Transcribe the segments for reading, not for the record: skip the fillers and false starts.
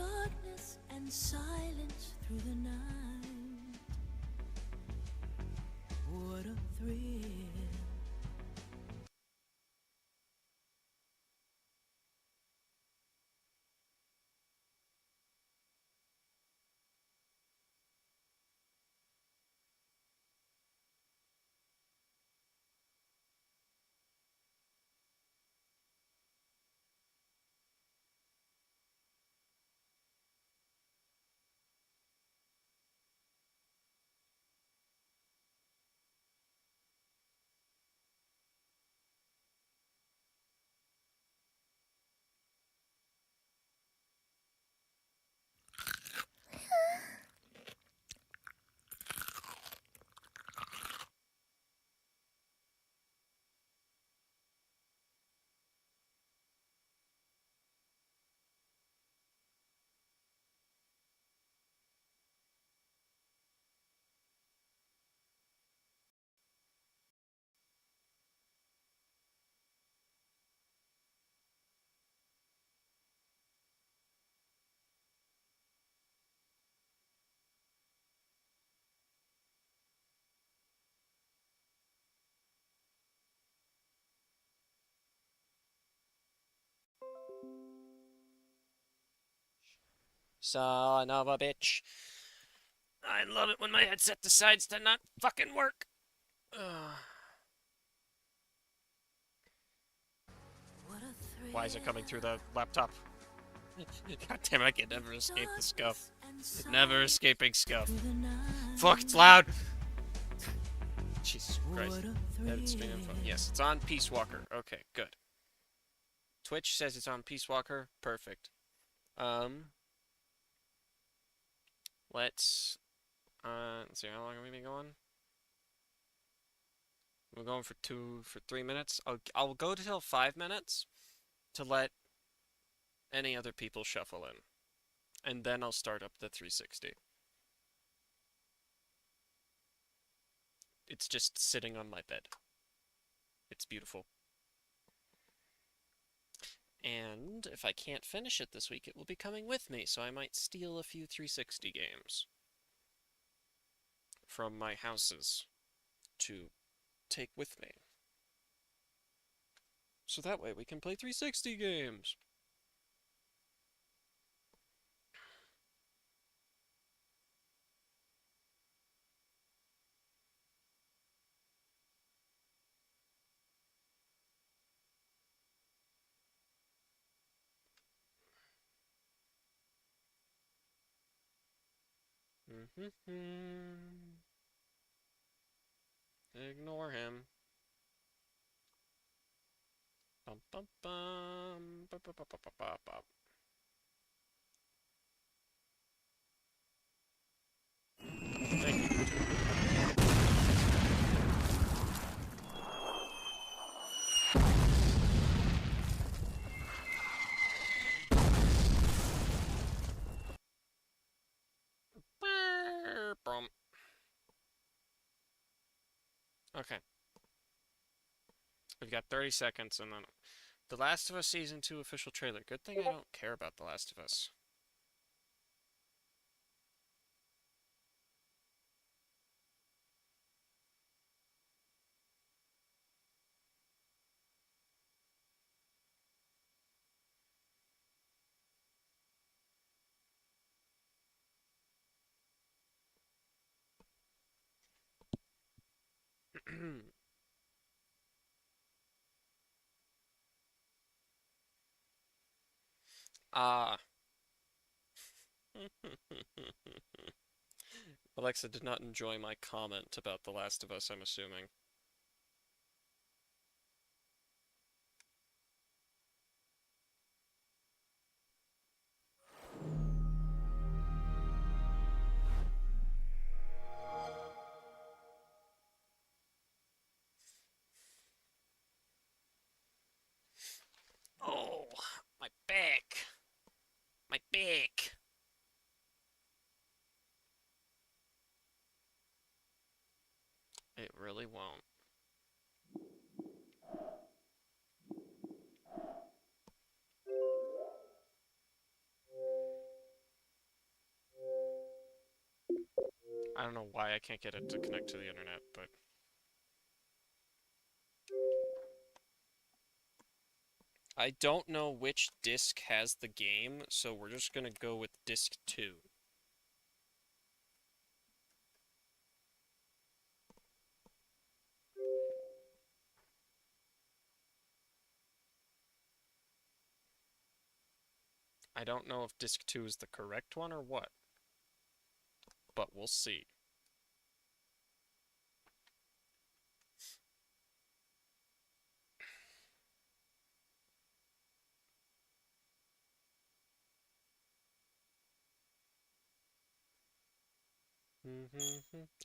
darkness and silence through the night. What a thrill. Son of a bitch. I love it when my headset decides to not fucking work. What a thrill. Why is it coming through the laptop? God damn it, I can never escape the scuff. Never escaping scuff. Fuck, it's loud! Jesus Christ. Edit stream info. Yes, it's on Peace Walker. Okay, good. Twitch says it's on Peace Walker. Perfect. Let's see, how long have we been going? We're going for 3 minutes. I'll go till 5 minutes to let any other people shuffle in. And then I'll start up the 360. It's just sitting on my bed. It's beautiful. And if I can't finish it this week, it will be coming with me, so I might steal a few 360 games from my houses to take with me. So that way we can play 360 games. Ignore him. Bum bum bum. Bum, bum, bum, bum, bum, bum. Thank you. Okay. We've got 30 seconds and then The Last of Us Season 2 official trailer. Good thing I don't care about The Last of Us. Ah. Alexa did not enjoy my comment about The Last of Us, I'm assuming. Oh, my back. My back. It really won't. I don't know why I can't get it to connect to the internet, but... I don't know which disc has the game, so we're just gonna go with disc 2. I don't know if disc 2 is the correct one or what, but we'll see.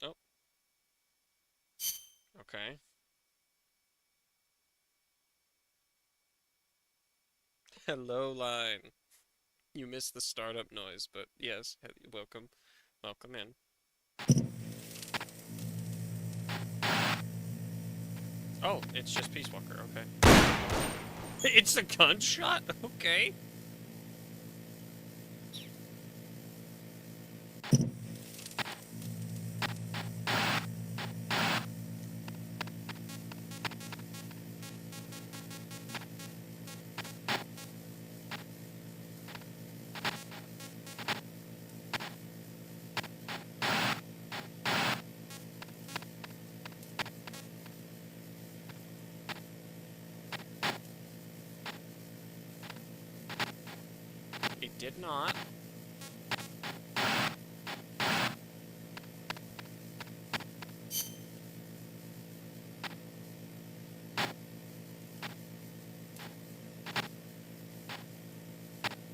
Oh, okay. Hello, line. You missed the startup noise, but yes, welcome. Welcome in. Oh, it's just Peace Walker, okay. It's a gunshot? Okay. It did not.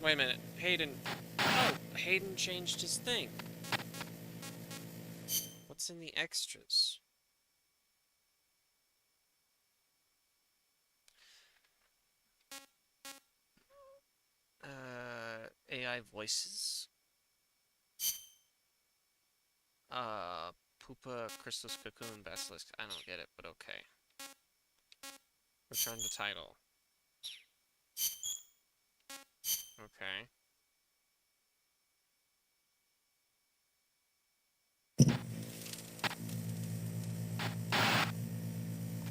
Wait a minute. Hayden. Oh, Hayden changed his thing. What's in the extras? AI voices. Pupa, Crystal's Cocoon, Basilisk. I don't get it, but okay. Return to title. Okay.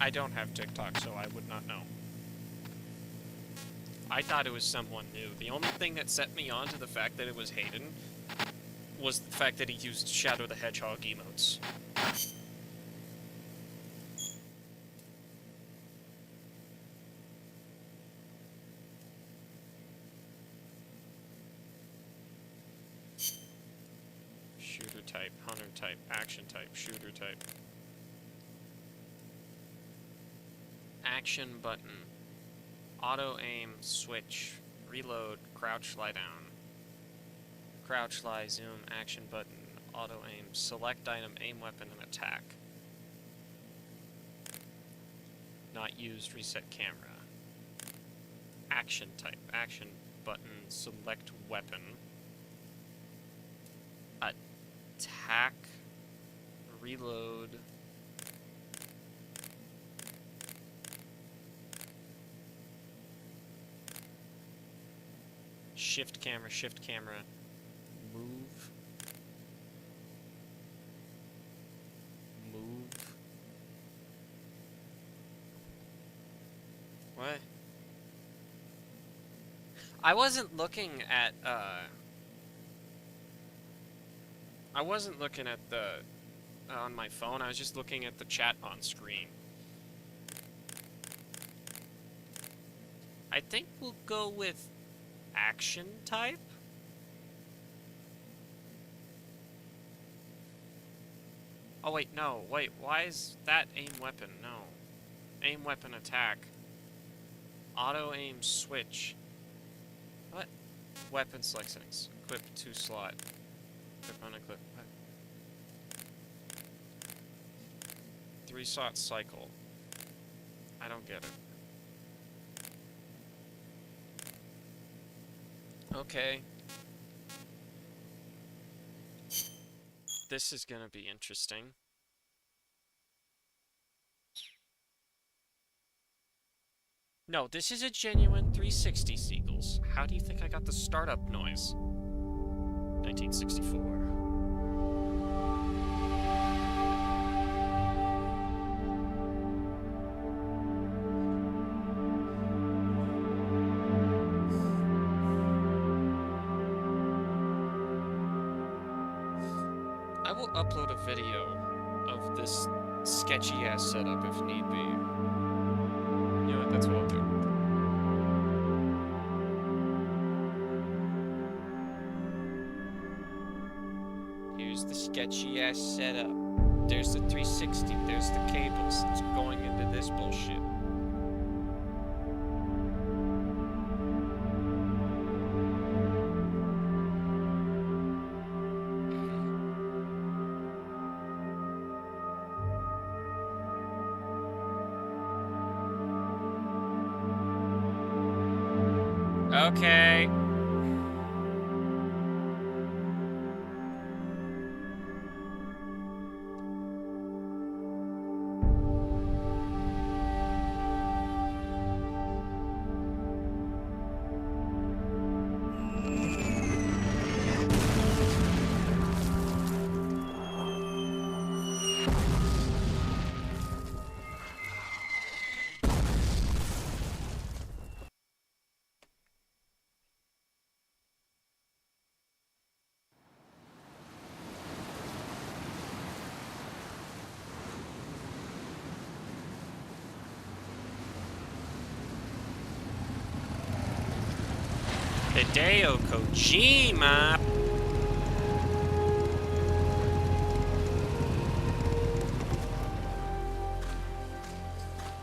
I don't have TikTok, so I would not know. I thought it was someone new. The only thing that set me on to the fact that it was Hayden was the fact that he used Shadow the Hedgehog emotes. Shooter type, hunter type, action type, shooter type. Action button. Auto aim, switch, reload, crouch, lie down. Crouch, lie, zoom, action button, auto aim, select item, aim weapon, and attack. Not used, reset camera. Action type, action button, select weapon. Attack, reload. Shift camera, move. Move. What? I wasn't looking at, I wasn't looking at the, on my phone, I was just looking at the chat on screen. I think we'll go with action type? Oh wait, no, wait, why is that aim weapon? No. Aim weapon attack. Auto aim switch. What? Weapon select settings. Equip 2 slot. Equip unequip. What? 3 slot cycle. I don't get it. Okay. This is gonna be interesting. No, this is a genuine 360 Seagulls. How do you think I got the startup noise? 1964. will upload a video of this sketchy-ass setup if need be. You know what, that's what I'll do. Here's the sketchy-ass setup. There's the 360, there's the cables. It's going into this bullshit. Okay. Hideo Kojima.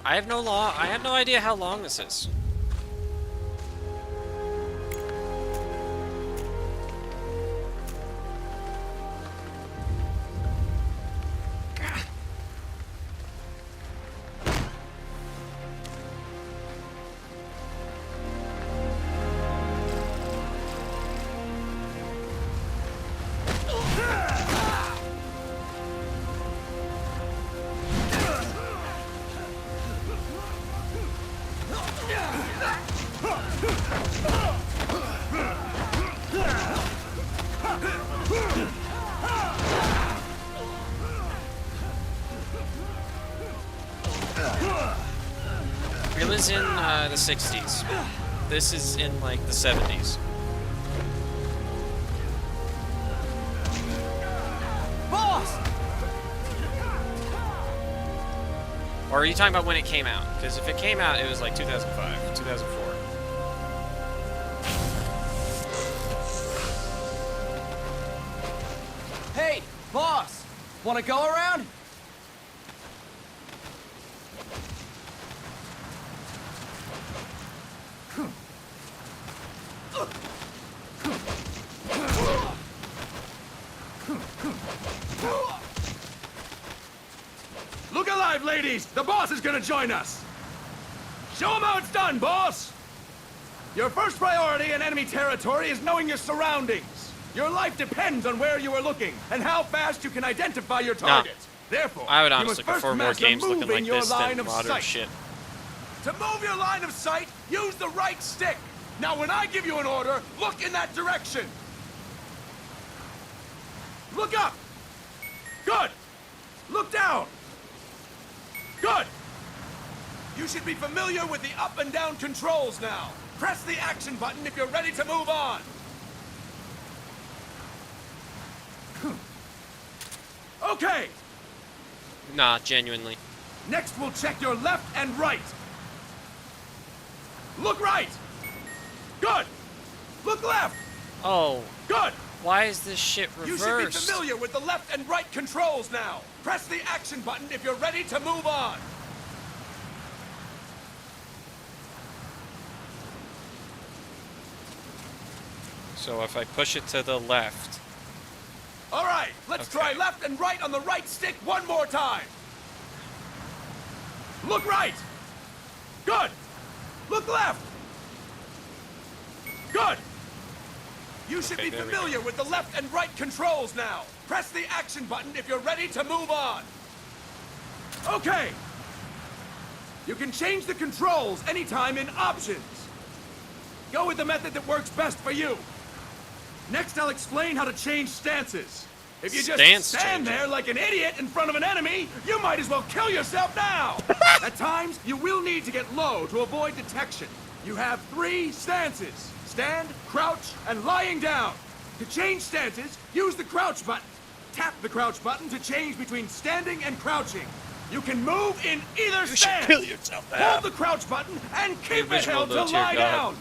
I have no idea how long this is. It was in the 60s. This is in like the 70s. Boss! Or are you talking about when it came out? Because if it came out, it was like 2005, 2004. Hey, boss! Wanna go around? Look alive, ladies! The boss is gonna join us! Show him how it's done, boss! Your first priority in enemy territory is knowing your surroundings. Your life depends on where you are looking and how fast you can identify your target. Therefore, I would you honestly must first prefer more master games looking moving like your this line than of modern sight. shit. To move your line of sight, use the right stick. Now, when I give you an order, look in that direction. Look up. Good. Look down. Good. You should be familiar with the up and down controls now. Press the action button if you're ready to move on. Okay. Nah, genuinely. Next, we'll check your left and right. Look right. Good. Look left. Oh, Good. why is this shit You should be reversed? familiar with the left and right controls now. Press the action button if you're ready to move on. So if I push it to the left. All right, let's try left and right on the right stick one more time. Look right. Good. Look left. Good. You should Okay, be there we familiar with the left and right controls now. Press the action button if you're ready to move on. Okay. You can change the controls anytime in options. Go with the method that works best for you. Next, I'll explain how to change stances. If you just Stance stand changing. there like an idiot in front of an enemy, you might as well kill yourself now. At times, you will need to get low to avoid detection. You have 3 stances: stand, crouch, and lying down. To change stances, use the crouch button. Tap the crouch button to change between standing and crouching. You can move in either You should stance. kill yourself. Hold the crouch button and keep it visual held to note here, lie God. down.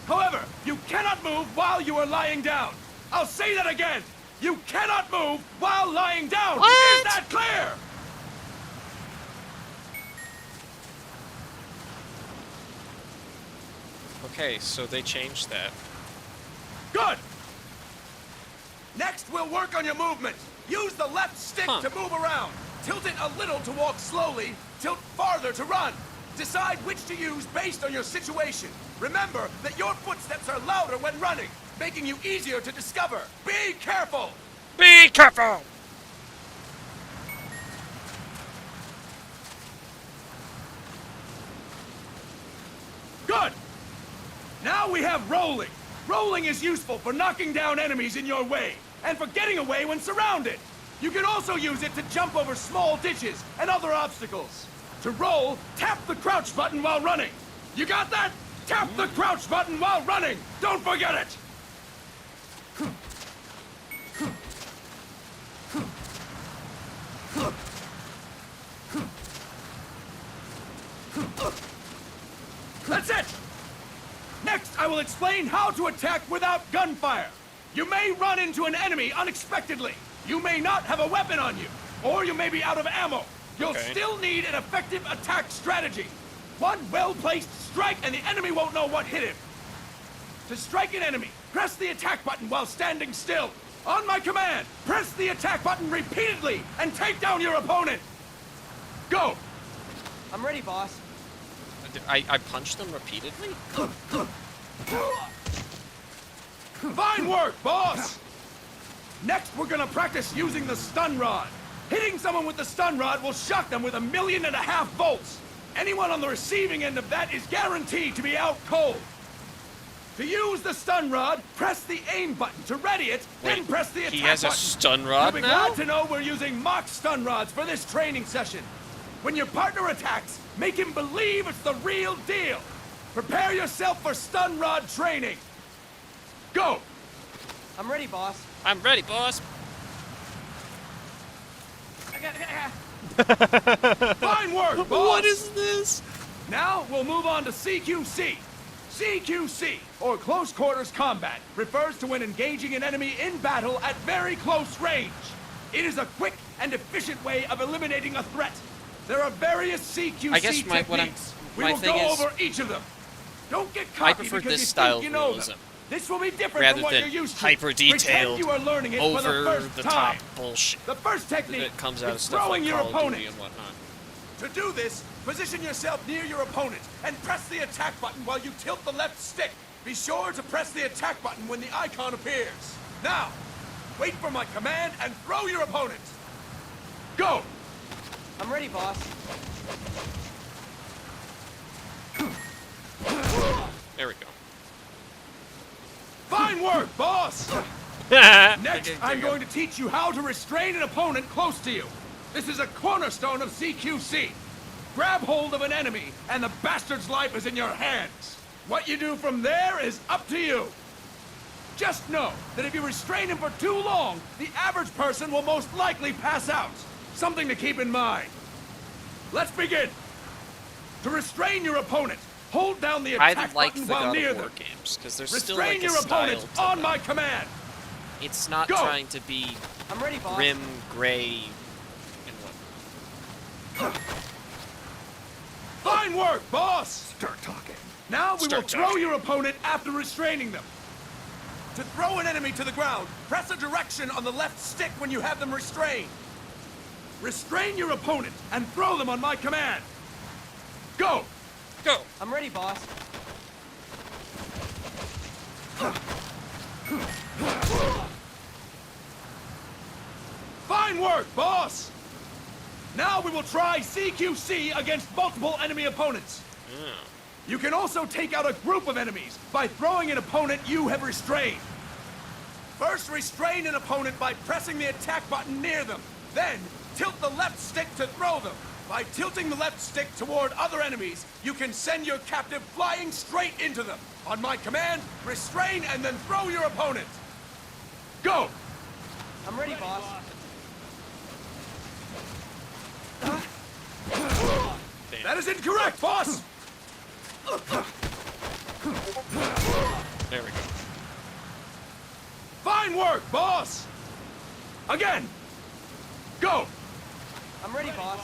However, you cannot move while you are lying down. I'll say that again. You cannot move while lying down. What? Is that clear? Okay, so they changed that. Good. Next, we'll work on your movement. Use the left stick Huh. to move around. Tilt it a little to walk slowly. Tilt farther to run. Decide which to use based on your situation. Remember that your footsteps are louder when running, making you easier to discover. Be careful. Be careful! Good. Now we have rolling. Rolling is useful for knocking down enemies in your way and for getting away when surrounded. You can also use it to jump over small ditches and other obstacles. To roll, tap the crouch button while running. You got that? Tap the crouch button while running. Don't forget it. That's it! Next, I will explain how to attack without gunfire. You may run into an enemy unexpectedly. You may not have a weapon on you, or you may be out of ammo. You'll Okay. still need an effective attack strategy. One well-placed strike and the enemy won't know what hit him. To strike an enemy, press the attack button while standing still. On my command, press the attack button repeatedly and take down your opponent. Go! I'm ready, boss. I punched them repeatedly? Fine work, boss! Next, we're gonna practice using the stun rod. Hitting someone with the stun rod will shock them with 1.5 million volts. Anyone on the receiving end of that is guaranteed to be out cold. To use the stun rod, press the aim button to ready it, then Wait, press the attack he has a button. stun rod You'll be now? glad to know we're using mock stun rods for this training session. When your partner attacks, make him believe it's the real deal. Prepare yourself for stun rod training. Go! I'm ready, boss. I'm ready, boss. Fine work, boss! What is this? Now we'll move on to CQC. CQC, or Close Quarters Combat, refers to when engaging an enemy in battle at very close range. It is a quick and efficient way of eliminating a threat. There are various CQC I guess my techniques. We my will thing go is- over each of them. Don't get I cocky prefer because this you style think of you know realism. them. This will be different Rather from what than you're used to. hyper-detailed, Pretend you are learning it for the over first the time. top bullshit The first technique that comes out of is stuff throwing like your Call of opponent. Duty and whatnot. To do this, position yourself near your opponent and press the attack button while you tilt the left stick. Be sure to press the attack button when the icon appears. Now, wait for my command and throw your opponent. Go! I'm ready, boss. There we go. Fine work, boss! Next, Next, I'm going to teach you how to restrain an opponent close to you. This is a cornerstone of CQC. Grab hold of an enemy, and the bastard's life is in your hands. What you do from there is up to you. Just know that if you restrain him for too long, the average person will most likely pass out. Something to keep in mind. Let's begin. To restrain your opponent, hold down the I attack like button the while God near of War them. games because there's still Restrain like a your style opponent to on them. my command. It's not Go. trying to be I'm ready, boss. grim, gray, and whatnot. Fine work, boss! Start talking. Now we will Start throw talking. your opponent after restraining them. To throw an enemy to the ground, press a direction on the left stick when you have them restrained. Restrain your opponent and throw them on my command. Go! Go! I'm ready, boss. Fine work, boss! Now we will try CQC against multiple enemy opponents. You can also take out a group of enemies by throwing an opponent you have restrained. First, restrain an opponent by pressing the attack button near them. Then, tilt the left stick to throw them. By tilting the left stick toward other enemies, you can send your captive flying straight into them. On my command, restrain and then throw your opponent. Go! I'm ready, boss. That is incorrect, boss! There we go. Fine work, boss! Again! Go! I'm ready, boss.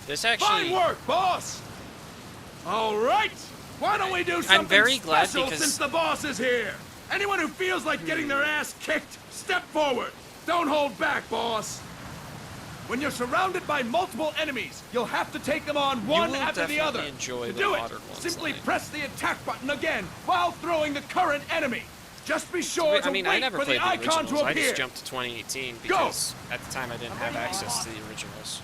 This Fine actually... work, boss! All right! Why don't we do something very glad special because- since the boss is here? Anyone who feels like getting their ass kicked, step forward. Don't hold back, boss. When you're surrounded by multiple enemies, you'll have to take them on one will after the other. definitely enjoy to the do it, modern ones, simply like- press the attack button again while throwing the current enemy. Just be sure to I mean, I wait never for played the the icon originals. to I appear. just jumped to 2018 because at the time I didn't have access to the originals.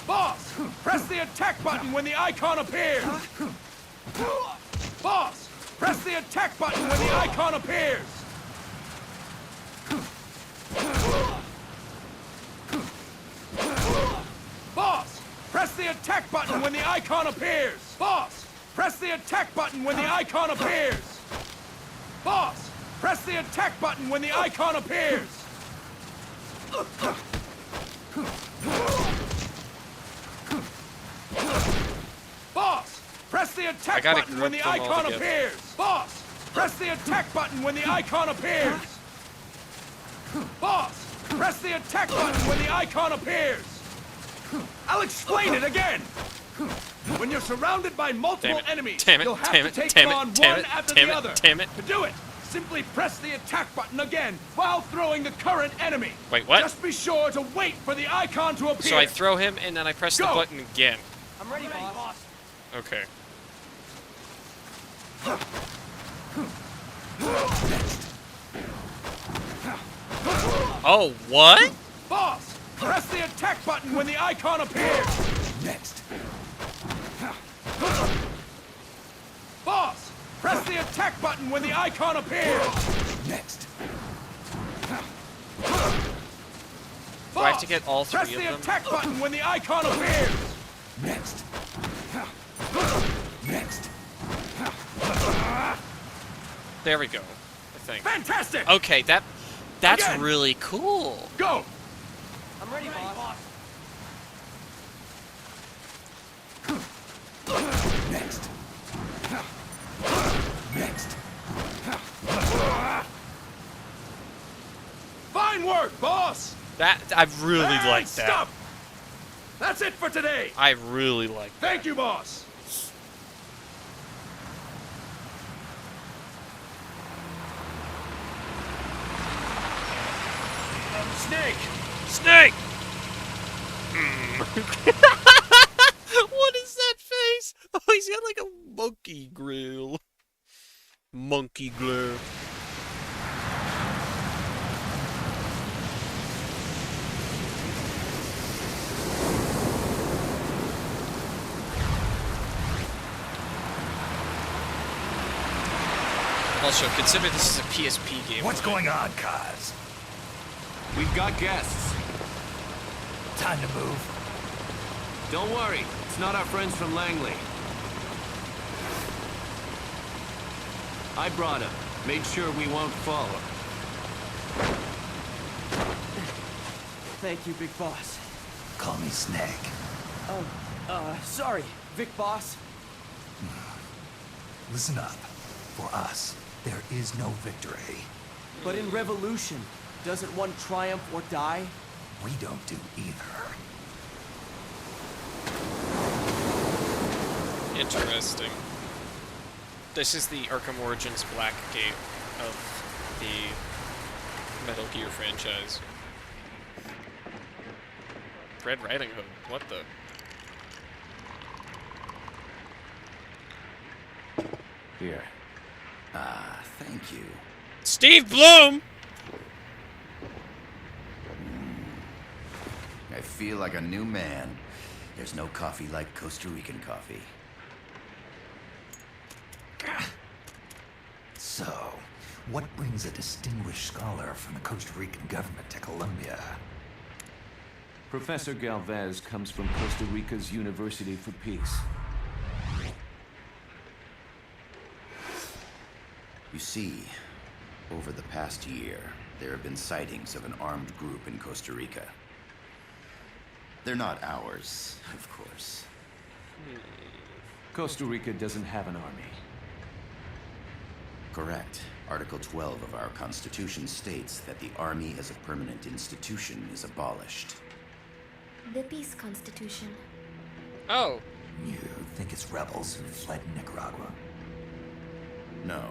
Boss, press the attack button when the icon appears. Boss, press the attack button when the icon appears. Boss, press the attack button when the icon appears. Boss, press the attack button when the icon appears. Boss, press the attack button when the icon appears. Boss, press the attack gotta button when group the them all icon together. appears. Boss, press the attack button when the icon appears. Boss, press the attack button when the icon appears. I'll explain it again. When you're surrounded by multiple enemies, you'll have to take them on one after the other. Damn it. To do it, simply press the attack button again while throwing the current enemy. Wait, what? Just be sure to wait for the icon to appear. So I throw him and then I press the Go. button again. I'm ready, boss. Okay. Oh, what? Boss, press the attack button when the icon appears. Next. Boss, press the attack button when the icon appears. Next. Do I have to get all three press of the them? attack button when the icon appears. Next. Next. There we go, I think. Fantastic! Okay, that's Again. really cool. Go! I'm ready, boss. Next. Next. Fine work, boss! That I really And like that. stop! That's it for today. I really like that. Thank you, boss. Snake! Snake! What is that face? Oh, he's got like a monkey grill. Monkey glare. Also, consider this is a PSP game. What's going on, Kaz? We've got guests. Time to move. Don't worry, it's not our friends from Langley. I brought him. Made sure we won't follow. Thank you, big boss. Call me Snake. Sorry, Vic boss. Listen up. For us, there is no victory. But in revolution, doesn't one triumph or die? We don't do either. Interesting. This is the Arkham Origins Black Gate of the Metal Gear franchise. Red Riding Hood. What the? Here. Ah, thank you. Steve Bloom! I feel like a new man. There's no coffee like Costa Rican coffee. So, what brings a distinguished scholar from the Costa Rican government to Colombia? Professor Galvez comes from Costa Rica's University for Peace. You see, over the past year, there have been sightings of an armed group in Costa Rica. They're not ours, of course. Costa Rica doesn't have an army. Correct. Article 12 of our Constitution states that the Army as a permanent institution is abolished. The Peace Constitution. Oh. You think it's rebels who fled Nicaragua? No,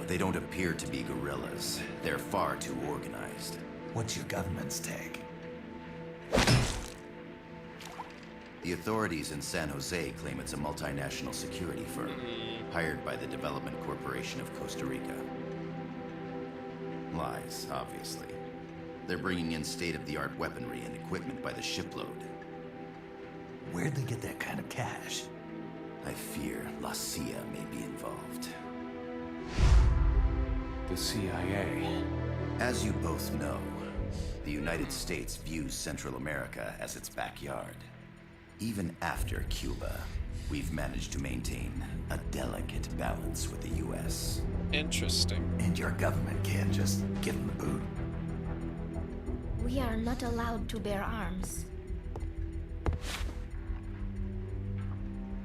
they don't appear to be guerrillas. They're far too organized. What's your government's take? The authorities in San Jose claim it's a multinational security firm, hired by the Development Corporation of Costa Rica. Lies, obviously. They're bringing in state-of-the-art weaponry and equipment by the shipload. Where'd they get that kind of cash? I fear La CIA may be involved. The CIA. As you both know, the United States views Central America as its backyard. Even after Cuba, we've managed to maintain a delicate balance with the U.S. Interesting. And your government can't just give them the boot? We are not allowed to bear arms.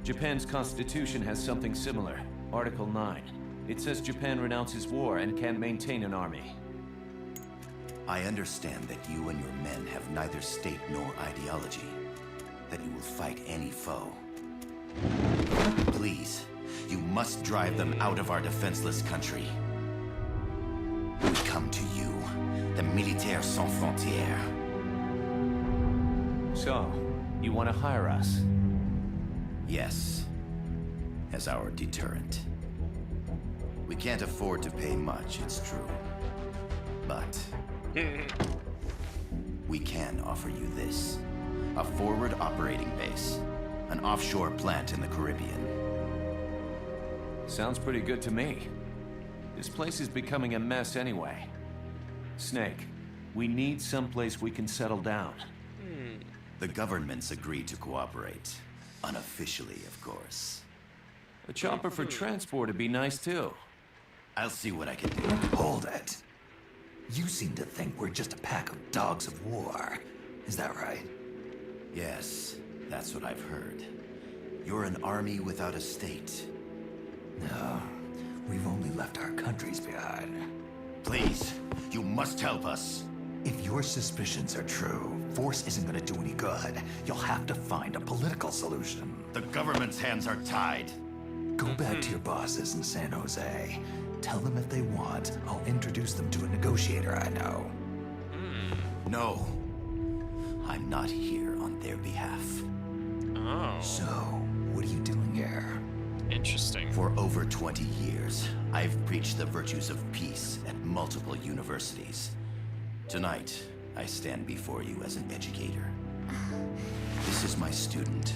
Japan's constitution has something similar. Article 9. It says Japan renounces war and can maintain an army. I understand that you and your men have neither state nor ideology. That you will fight any foe. Please, you must drive them out of our defenseless country. We come to you, the Militaires Sans Frontières. So, you want to hire us? Yes, as our deterrent. We can't afford to pay much, it's true. But we can offer you this. A forward operating base. An offshore plant in the Caribbean. Sounds pretty good to me. This place is becoming a mess anyway. Snake, we need someplace we can settle down. The governments agreed to cooperate. Unofficially, of course. A chopper for transport would be nice too. I'll see what I can do. Hold it. You seem to think we're just a pack of dogs of war. Is that right? Yes, that's what I've heard. You're an army without a state. No, we've only left our countries behind. Please, you must help us. If your suspicions are true, force isn't gonna do any good. You'll have to find a political solution. The government's hands are tied. Go back to your bosses in San Jose. Tell them if they want, I'll introduce them to a negotiator I know. No. I'm not here on their behalf. Oh. So, what are you doing here? Interesting. For over 20 years, I've preached the virtues of peace at multiple universities. Tonight, I stand before you as an educator. This is my student.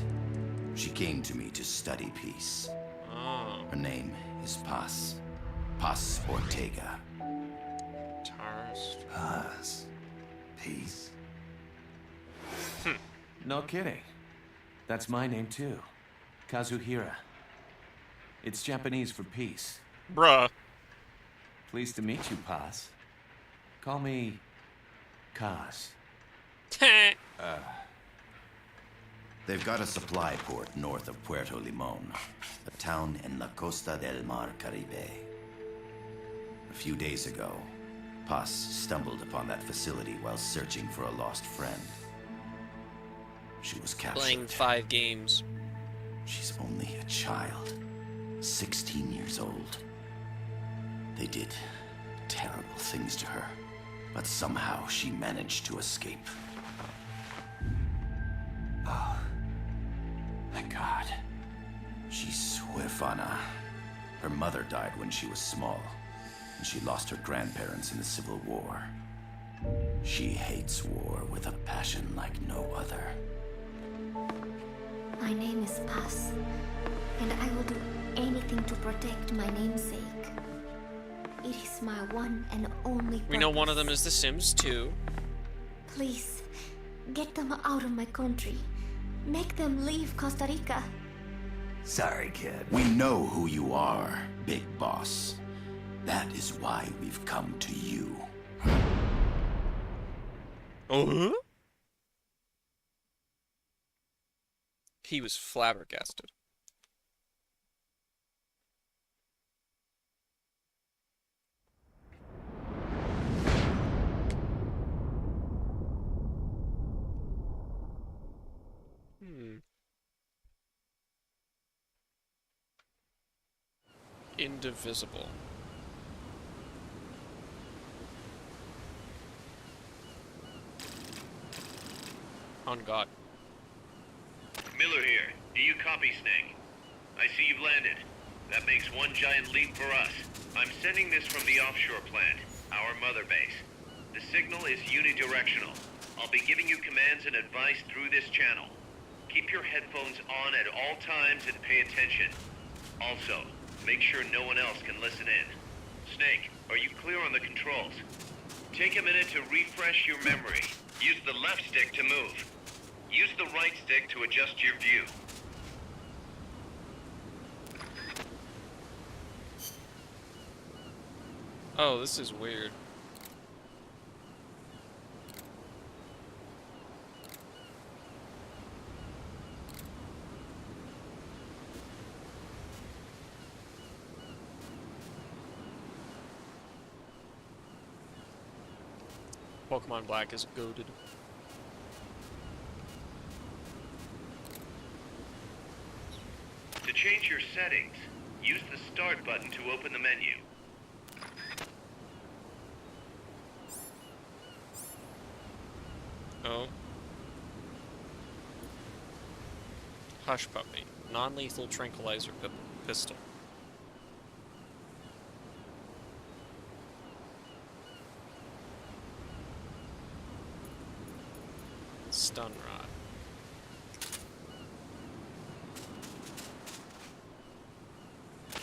She came to me to study peace. Oh. Her name is Paz. Paz Ortega. Tars. Paz. Peace. No kidding. That's my name too. Kazuhira. It's Japanese for peace. Bruh. Pleased to meet you, Paz. Call me Kaz. They've got a supply port north of Puerto Limon, a town in La Costa del Mar Caribe. A few days ago, Paz stumbled upon that facility while searching for a lost friend. She was captured. Playing 5 games. She's only a child, 16 years old. They did terrible things to her, but somehow she managed to escape. Oh, thank God. She's huérfana. Her mother died when she was small, and she lost her grandparents in the Civil War. She hates war with a passion like no other. My name is Paz, and I will do anything to protect my namesake. It is my one and only purpose. We know one of them is The Sims 2. Please, get them out of my country. Make them leave Costa Rica. Sorry, kid. We know who you are, Big Boss. That is why we've come to you. Oh? He was flabbergasted. Indivisible. On God. Miller here. Do you copy, Snake? I see you've landed. That makes one giant leap for us. I'm sending this from the offshore plant, our mother base. The signal is unidirectional. I'll be giving you commands and advice through this channel. Keep your headphones on at all times and pay attention. Also, make sure no one else can listen in. Snake, are you clear on the controls? Take a minute to refresh your memory. Use the left stick to move. Use the right stick to adjust your view. Oh, this is weird. Pokemon Black is goated. To change your settings, use the Start button to open the menu. Oh. Hush Puppy. Non-lethal tranquilizer pistol. Stun Rod.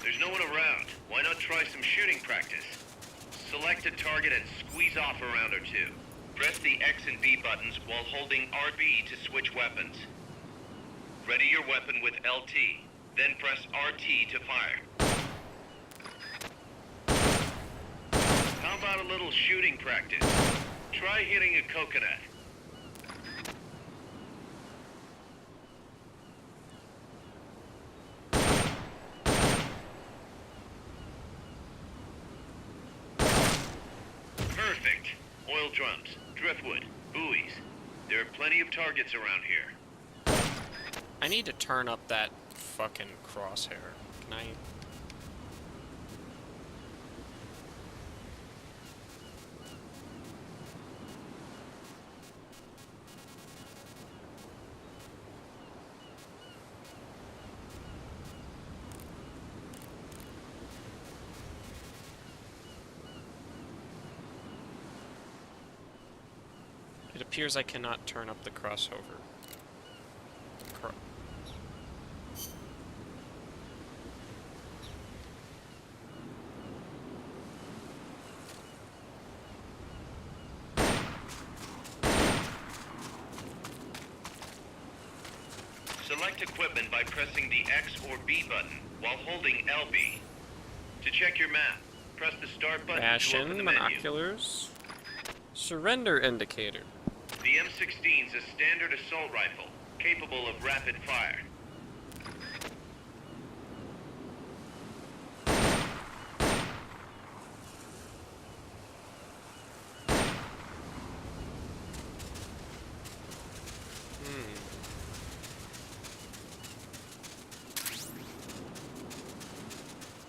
There's no one around. Why not try some shooting practice? Select a target and squeeze off a round or two. Press the X and B buttons while holding RB to switch weapons. Ready your weapon with LT, then press RT to fire. How about a little shooting practice? Try hitting a coconut. Perfect. Oil drums, driftwood, buoys. There are plenty of targets around here. I need to turn up that fucking crosshair. Can I? It appears I cannot turn up the crossover. Select equipment by pressing the X or B button while holding LB. To check your map, press the Start button to open the Ration, menu. binoculars. Surrender indicator. The M16 is a standard assault rifle, capable of rapid fire.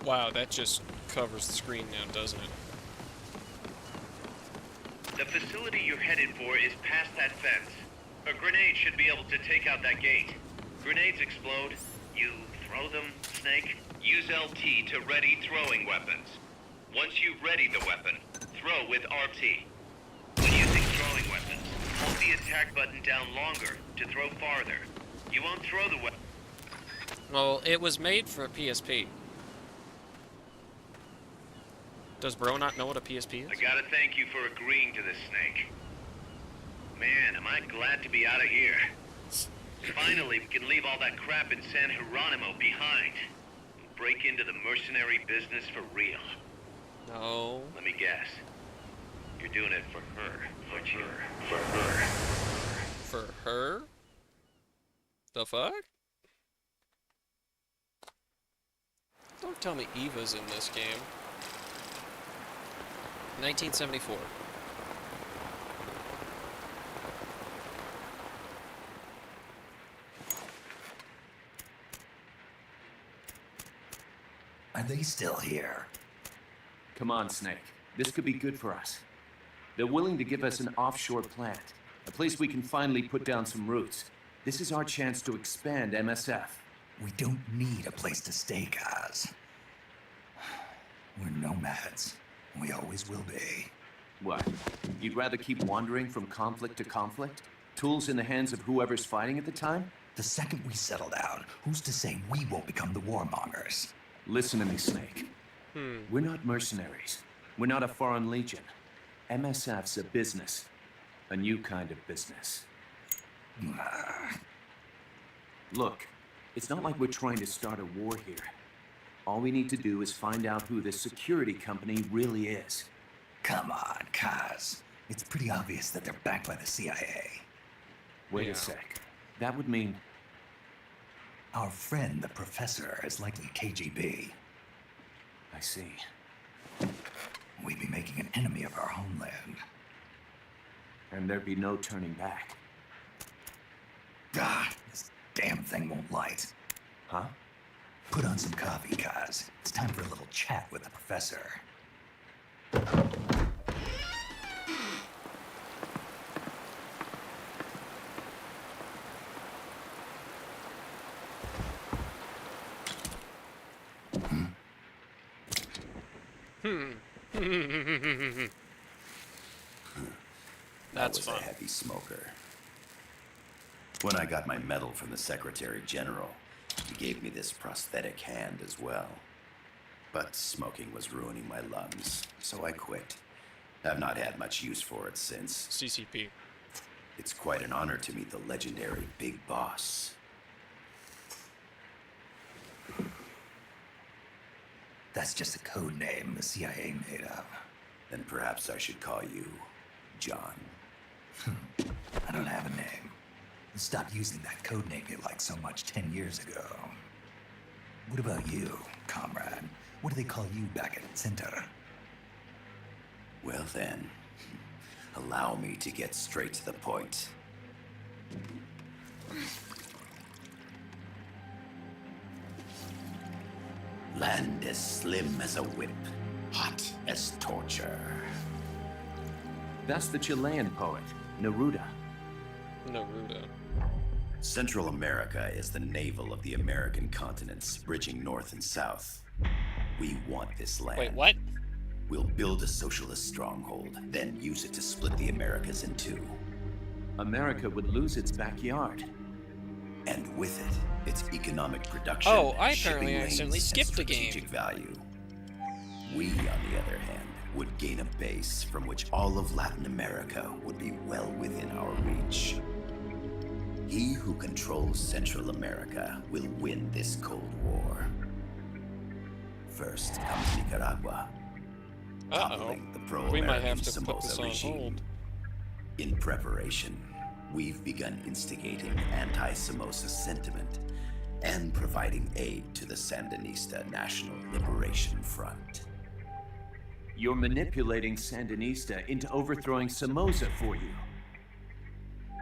Wow, that just covers the screen now, doesn't it? The facility you're headed for is past that fence. A grenade should be able to take out that gate. Grenades explode. You throw them, Snake? Use LT to ready throwing weapons. Once you've readied the weapon, throw with RT. When using throwing weapons, hold the attack button down longer to throw farther. You won't throw the weapon. Well, it was made for a PSP. Does bro not know what a PSP is? I gotta thank you for agreeing to this, Snake. Man, am I glad to be out of here. Finally, we can leave all that crap in San Geronimo behind. And break into the mercenary business for real. No. Let me guess. You're doing it for her, aren't you? For her. For her? The fuck? Don't tell me Eva's in this game. 1974. Are they still here? Come on, Snake. This could be good for us. They're willing to give us an offshore plant, a place we can finally put down some roots. This is our chance to expand MSF. We don't need a place to stay, guys. We're nomads. We always will be. What? You'd rather keep wandering from conflict to conflict? Tools in the hands of whoever's fighting at the time? The second we settle down, who's to say we won't become the warmongers? Listen to me, Snake. We're not mercenaries. We're not a foreign legion. MSF's a business. A new kind of business. Look, it's not like we're trying to start a war here. All we need to do is find out who this security company really is. Come on, Kaz. It's pretty obvious that they're backed by the CIA. Wait Yeah. a sec. That would mean... Our friend, the professor, is likely KGB. I see. We'd be making an enemy of our homeland. And there'd be no turning back. Ah, this damn thing won't light. Huh? Put on some coffee, Kaz. It's time for a little chat with the professor. That's was fun. a heavy smoker. When I got my medal from the Secretary General, he gave me this prosthetic hand as well. But smoking was ruining my lungs, so I quit. I've not had much use for it since. CCP. It's quite an honor to meet the legendary Big Boss. That's just a code name the CIA made up. Then perhaps I should call you John. I don't have a name. You stopped using that code name you liked so much 10 years ago. What about you, comrade? What do they call you back at Center? Well then, allow me to get straight to the point. Land as slim as a whip, hot as torture. That's the Chilean poet, Neruda. Naruto. Central America is the navel of the American continents, bridging north and south. We want this land. Wait, what? We'll build a socialist stronghold, then use it to split the Americas in two. America would lose its backyard. And with it, its economic production, Oh, I shipping apparently lanes, accidentally and skipped a game. strategic value. We, on the other hand, would gain a base from which all of Latin America would be well within our reach. He who controls Central America will win this Cold War. First comes Nicaragua, toppling the We might have pro-American to put this Somoza on regime. hold. In preparation, we've begun instigating anti-Somoza sentiment and providing aid to the Sandinista National Liberation Front. You're manipulating Sandinista into overthrowing Somoza for you.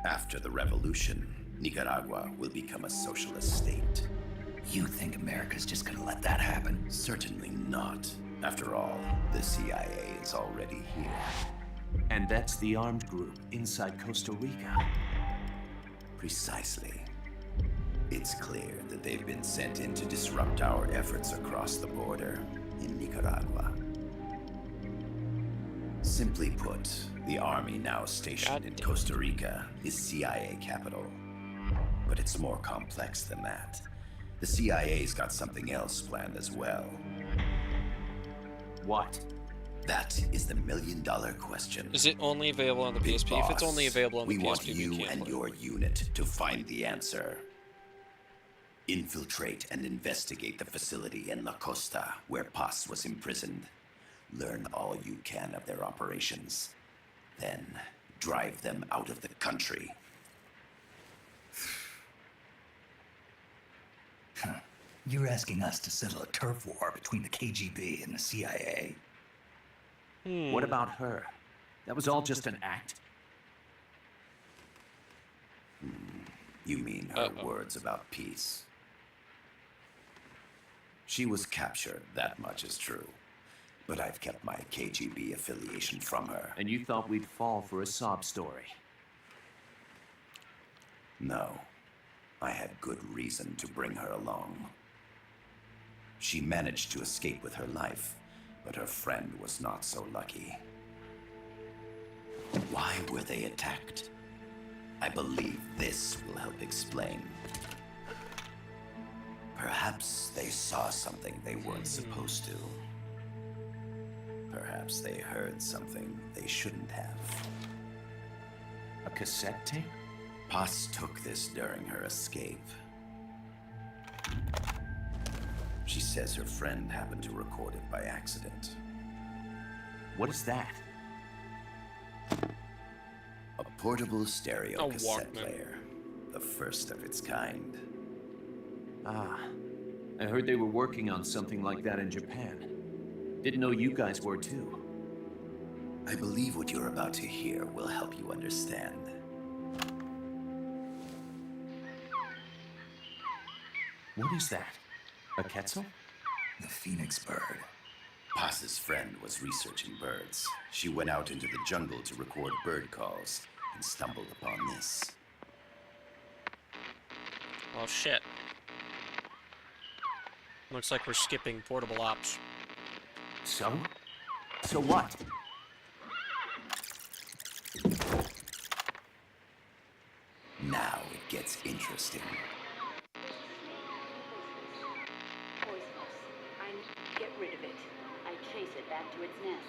After the revolution, Nicaragua will become a socialist state. You think America's just gonna let that happen? Certainly not. After all, the CIA is already here. And that's the armed group inside Costa Rica. Precisely. It's clear that they've been sent in to disrupt our efforts across the border in Nicaragua. Simply put, the army now stationed in Costa Rica is CIA capital. But it's more complex than that. The CIA's got something else planned as well. What? That is the million-dollar question. Is it only available on the Big PSP? If it's Boss, only available on the we PSP, want we you can't and play. your unit to find the answer. Infiltrate and investigate the facility in La Costa where Paz was imprisoned. Learn all you can of their operations. Then, drive them out of the country. You're asking us to settle a turf war between the KGB and the CIA? What about her? That was all just an act? You mean her words about peace? She was captured, that much is true. But I've kept my KGB affiliation from her. And you thought we'd fall for a sob story? No. I had good reason to bring her along. She managed to escape with her life, but her friend was not so lucky. Why were they attacked? I believe this will help explain. Perhaps they saw something they weren't supposed to. Perhaps they heard something they shouldn't have. A cassette tape? Paz took this during her escape. She says her friend happened to record it by accident. What is that? A portable stereo A cassette Walkman. player. The first of its kind. Ah, I heard they were working on something like that in Japan. Didn't know you guys were too. I believe what you're about to hear will help you understand. What is that? A Quetzal? The phoenix bird. Paz's friend was researching birds. She went out into the jungle to record bird calls and stumbled upon this. Well, shit. Looks like we're skipping portable ops. So? So what? Now it gets interesting. Poisonous. I get rid of it. I chase it back to its nest.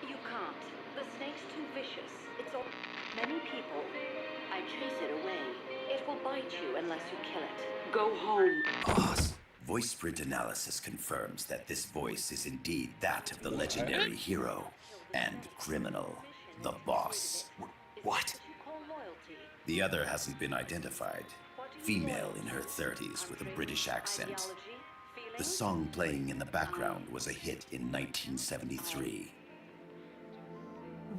You can't. The snake's too vicious. It's all... Many people. I chase it away. It will bite you unless you kill it. Go home. Boss. Voice print analysis confirms that this voice is indeed that of the legendary hero and criminal, the boss. What? The other hasn't been identified. Female in her 30s with a British accent. The song playing in the background was a hit in 1973.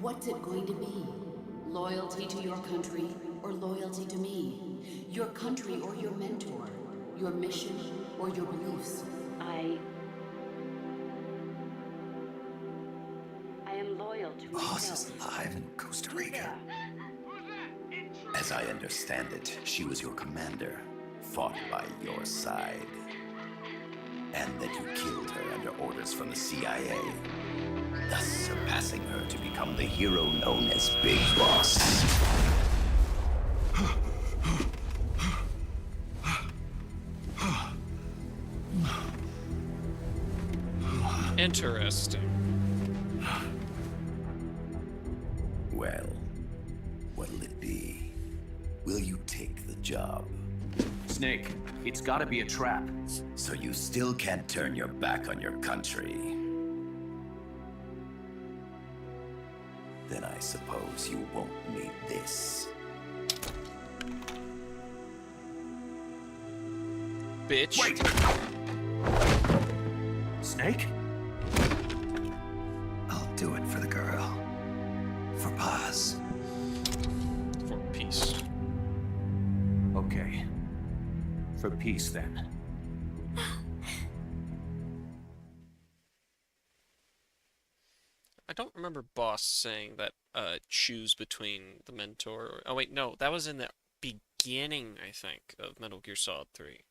What's it going to be? Loyalty to your country or loyalty to me? Your country or your mentor? Your mission or your beliefs? I am loyal to Boss myself. is alive in Costa Rica. As I understand it, she was your commander, fought by your side. And that you killed her under orders from the CIA, thus surpassing her to become the hero known as Big Boss. Interesting. Well, what'll it be? Will you take the job? Snake, it's gotta be a trap. So you still can't turn your back on your country? Then I suppose you won't need this. Bitch. Wait! Snake? I'll do it for the girl. For Paz. For peace. Okay. For peace, then. I don't remember Boss saying that, choose between the mentor. Oh, wait, no. That was in the beginning, I think, of Metal Gear Solid 3.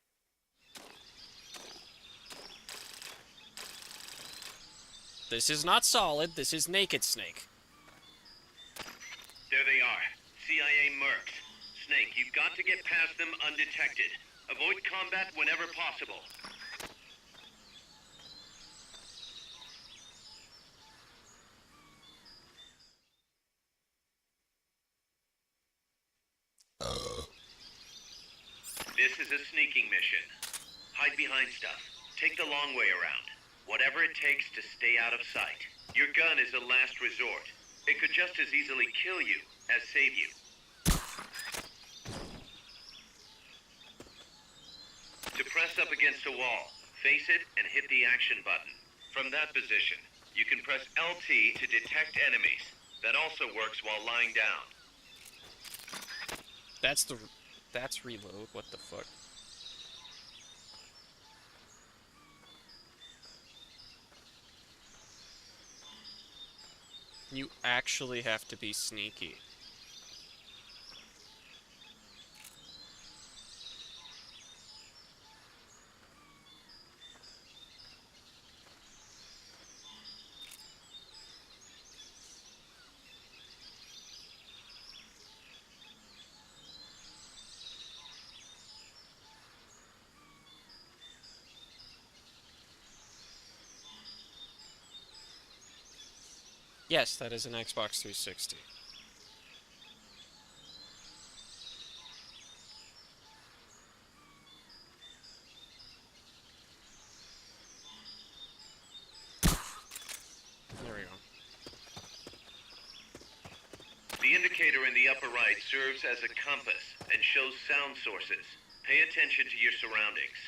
This is not Solid. This is Naked Snake. There they are. CIA mercs. Snake, you've got to get past them undetected. Avoid combat whenever possible. This is a sneaking mission. Hide behind stuff. Take the long way around. Whatever it takes to stay out of sight. Your gun is a last resort. It could just as easily kill you as save you. To press up against a wall, face it and hit the action button. From that position, you can press LT to detect enemies. That also works while lying down. That's reload. What the fuck? You actually have to be sneaky. Yes, that is an Xbox 360. There we go. The indicator in the upper right serves as a compass and shows sound sources. Pay attention to your surroundings.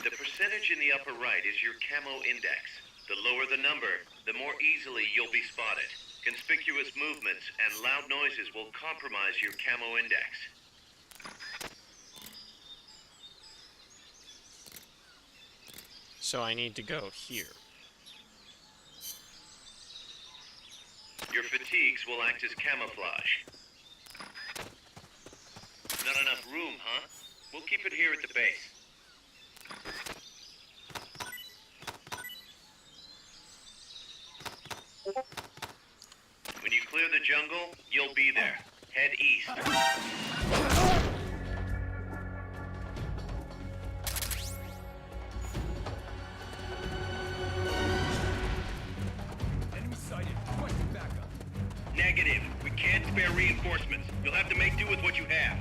The percentage in the upper right is your camo index. The lower the number, the more easily you'll be spotted. Conspicuous movements and loud noises will compromise your camo index. So I need to go here. Your fatigues will act as camouflage. Not enough room, huh? We'll keep it here at the base. When you clear the jungle, you'll be there. Head east. Enemy sighted. Requesting backup. Negative. We can't spare reinforcements. You'll have to make do with what you have.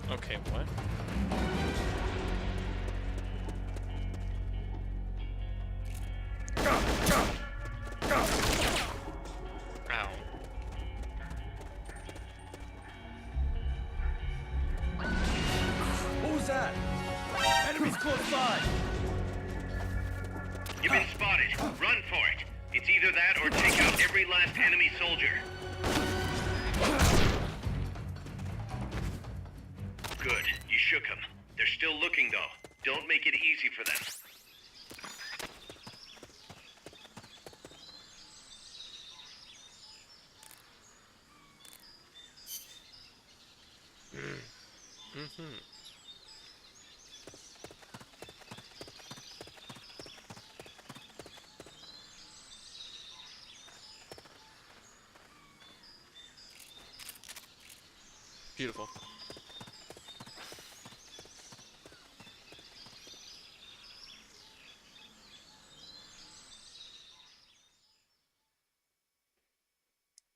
Okay, what? Ow. What was that? Enemies close by. You've been spotted. Run for it. It's either that or take out every last enemy soldier. Good. You shook them. They're still looking, though. Don't make it easy for them. Mm-hmm. Beautiful.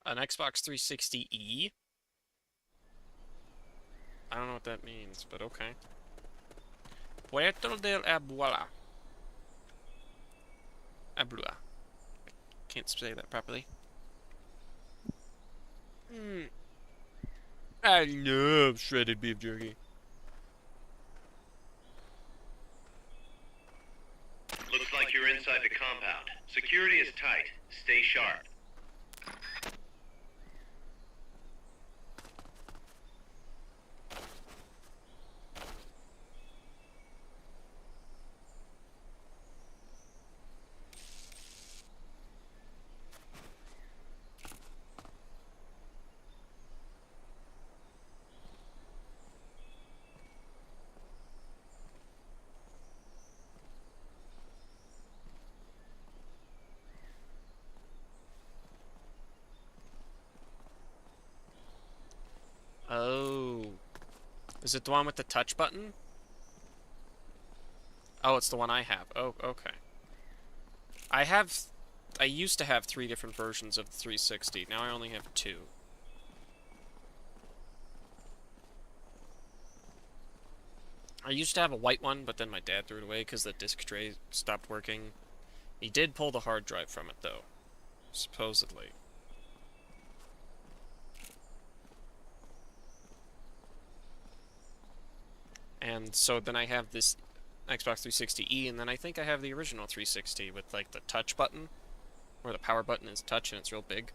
An Xbox 360E? I don't know what that means, but okay. Puerto del Abuela. Ablua. Can't say that properly. I love shredded beef jerky. Looks like you're inside the compound. Security is tight. Stay sharp. Is it the one with the touch button? Oh, it's the one I have. Oh, okay. I used to have 3 different versions of the 360. Now I only have 2. I used to have a white one, but then my dad threw it away because the disc tray stopped working. He did pull the hard drive from it, though. Supposedly. And so then I have this Xbox 360E, and then I think I have the original 360 with, like, the touch button, where the power button is touch and it's real big.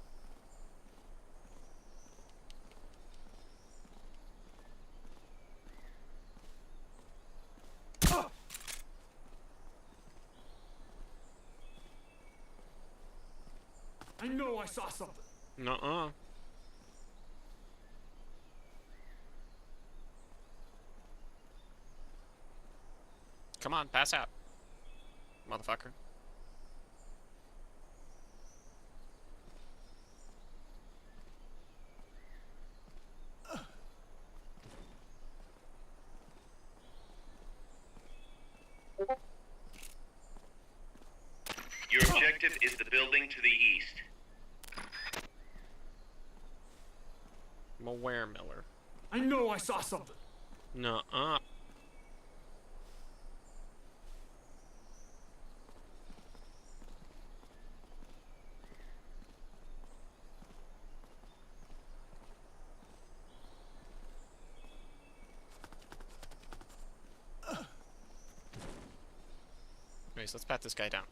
I know I saw something. Nuh-uh. Come on, pass out, motherfucker. Your objective is the building to the east. I'm aware, Miller. I know I saw something. Nuh-uh. Anyways, let's pat this guy down.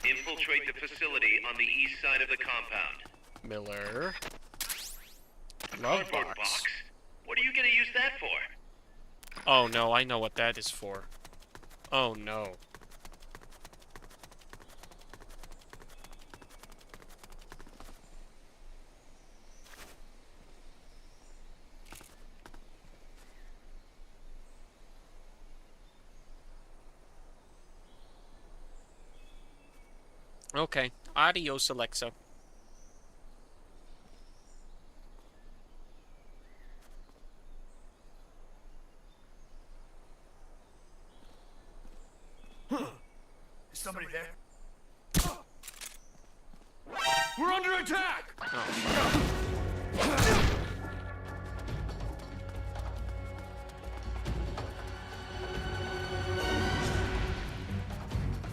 Infiltrate the facility on the east side of the compound. Miller. Love Cardboard box. What are you gonna use that for? Oh no, I know what that is for. Oh no. Okay. Adios, Alexa. Is somebody there? We're under attack!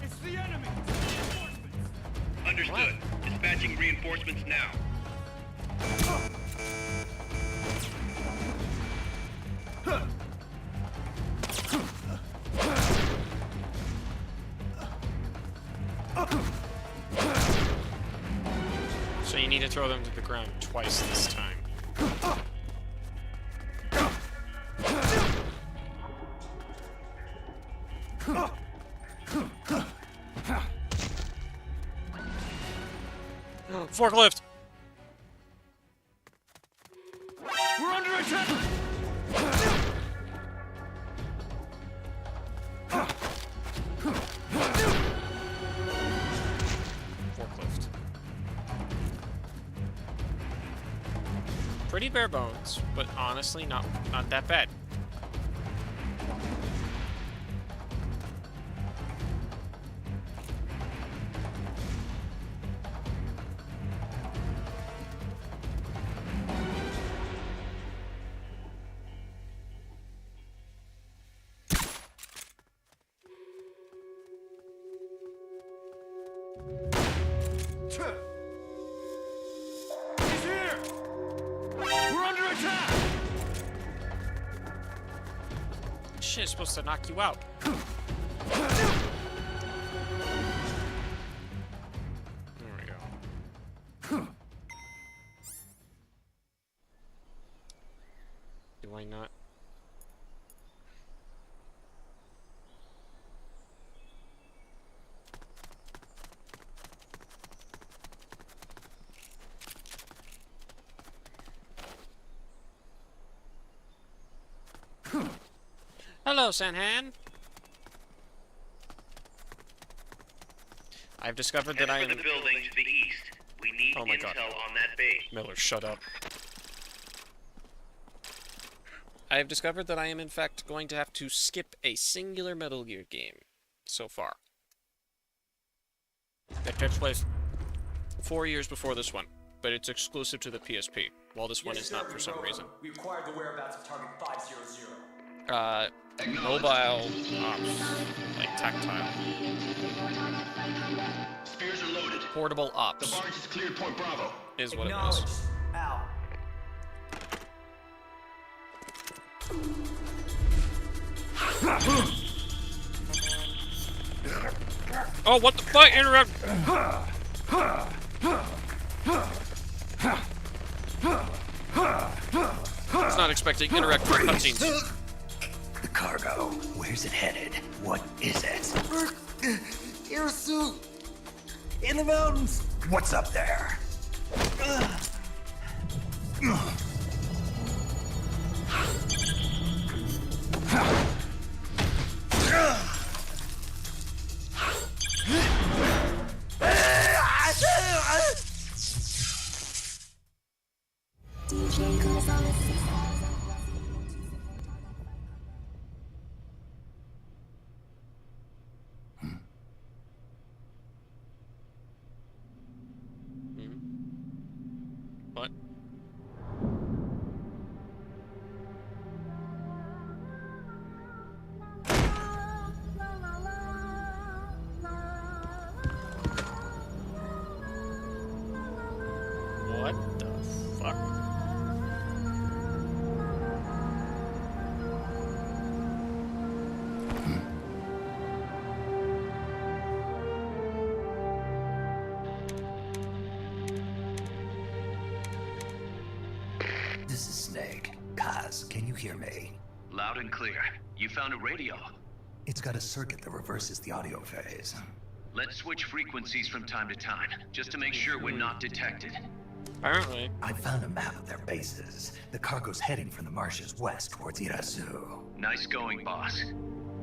It's the enemy! Understood. Dispatching reinforcements now. So you need to throw them to the ground twice this time. Forklift! We're under attack! Forklift. Pretty bare bones, but honestly not that bad. He's here! We're under attack! Shit is supposed to knock you out. There we go. Do I not? Hello, Sanhan. I've discovered that I Head am... for the building to the east. We need Oh my intel God. on that base. Miller, shut up. I have discovered that I am in fact going to have to skip a singular Metal Gear game so far. That takes place 4 years before this one, but it's exclusive to the PSP, while this one is not for some reason. We acquired the whereabouts of target 500. Mobile ops, like tactile. Spears are loaded. Portable ops The barge is cleared Point Bravo. is what it Acknowledged. is. Out. Oh, what the fuck? Interrupt! I was not expecting interrupt for cutscenes. The cargo, where's it headed? What is it? Air suit. In the mountains. What's up there? What? What the fuck? This is Snake. Kaz, can you hear me? Loud and clear. You found a radio. It's got a circuit that reverses the audio phase. Let's switch frequencies from time to time, just to make sure we're not detected. Apparently. I found a map of their bases. The cargo's heading from the marshes west towards Irazu. Nice going, boss.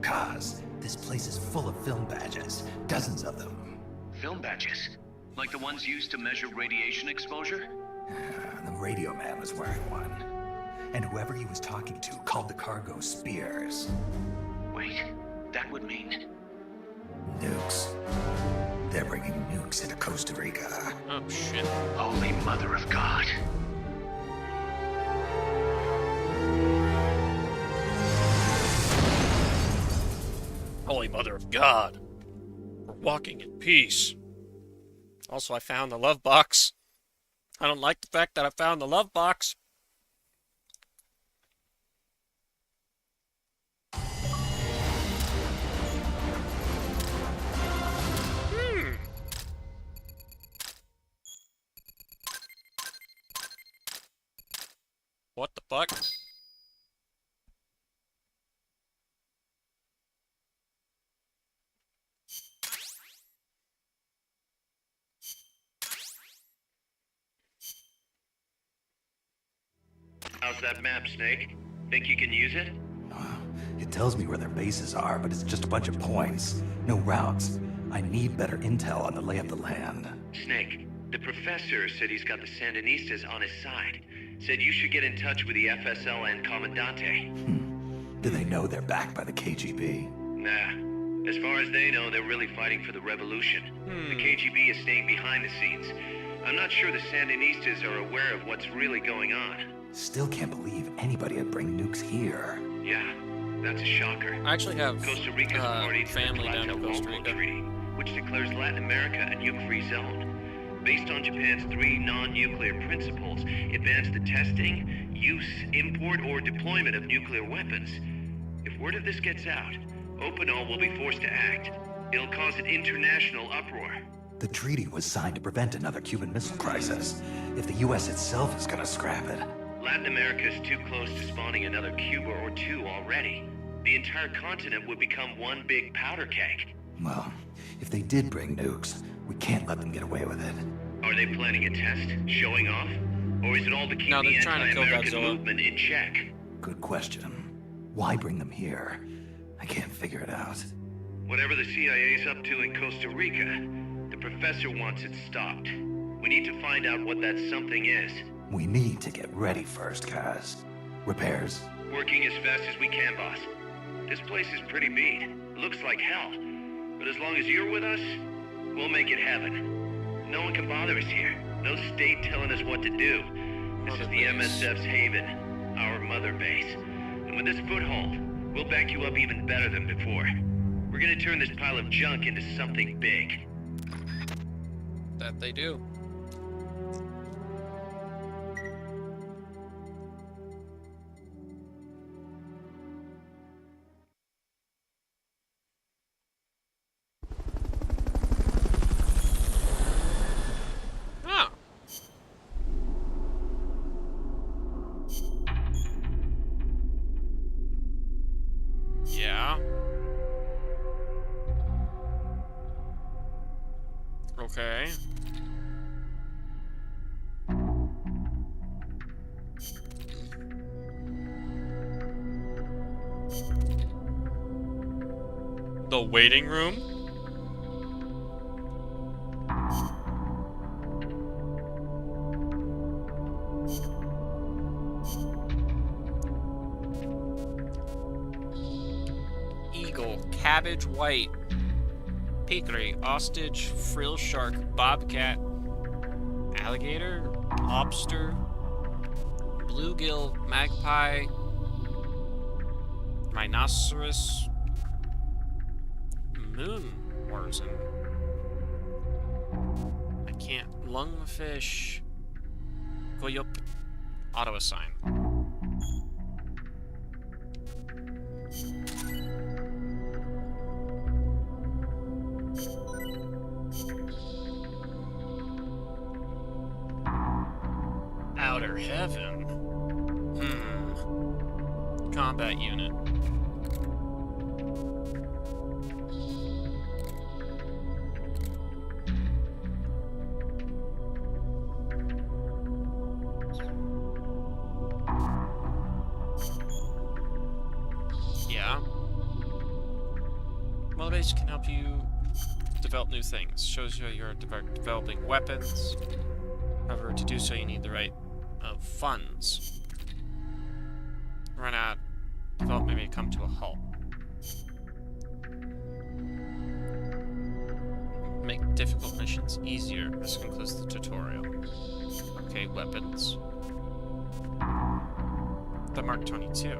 Kaz, this place is full of film badges. Dozens of them. Film badges? Like the ones used to measure radiation exposure? The radio man was wearing one. And whoever he was talking to called the cargo spears. Wait, that would mean... Nukes. They're bringing nukes into Costa Rica. Oh shit. Holy Mother of God. Holy Mother of God. We're walking in peace. Also, I found the love box. I don't like the fact that I found the love box. What the fuck? How's that map, Snake? Think you can use it? It tells me where their bases are, but it's just a bunch of points. No routes. I need better intel on the lay of the land. Snake, the professor said he's got the Sandinistas on his side. Said you should get in touch with the FSL and Commandante. Do they know they're backed by the KGB? Nah. As far as they know, they're really fighting for the revolution. The KGB is staying behind the scenes. I'm not sure the Sandinistas are aware of what's really going on. Still can't believe anybody would bring nukes here. Yeah, that's a shocker. I actually have Costa Rica's party to the family down in Costa Tlatelolco Rica. Treaty, which declares Latin America a nuke-free zone. Based on Japan's 3 non-nuclear principles, it bans the testing, use, import, or deployment of nuclear weapons. If word of this gets out, Opinol will be forced to act. It'll cause an international uproar. The treaty was signed to prevent another Cuban Missile Crisis. If the U.S. itself is gonna scrap it... Latin America is too close to spawning another Cuba or two already. The entire continent would become one big powder keg. Well, if they did bring nukes, we can't let them get away with it. Are they planning a test? Showing off? Or is it all to keep No, the they're trying to kill anti-American Godzilla. movement in check? Good question. Why bring them here? I can't figure it out. Whatever the CIA's up to in Costa Rica, the professor wants it stopped. We need to find out what that something is. We need to get ready first, Kaz. Repairs? Working as fast as we can, boss. This place is pretty beat. Looks like hell. But as long as you're with us, we'll make it heaven. No one can bother us here. No state telling us what to do. This is the MSF's haven, our mother base. And with this foothold, we'll back you up even better than before. We're gonna turn this pile of junk into something big. That they do. Ah. Yeah. Okay. The waiting room? Eagle, cabbage white, peakery, ostrich, frill shark, bobcat, alligator, lobster, bluegill, magpie, rhinoceros, moon orson. I can't. Lungfish, coyote, auto assign. Outer heaven. Combat unit. Yeah. Motivates can help you develop new things. Shows you you're developing weapons. However, to do so, you need the right funds. Run out. Development may come to a halt. Make difficult missions easier. This concludes the tutorial. Okay, weapons. The Mark 22.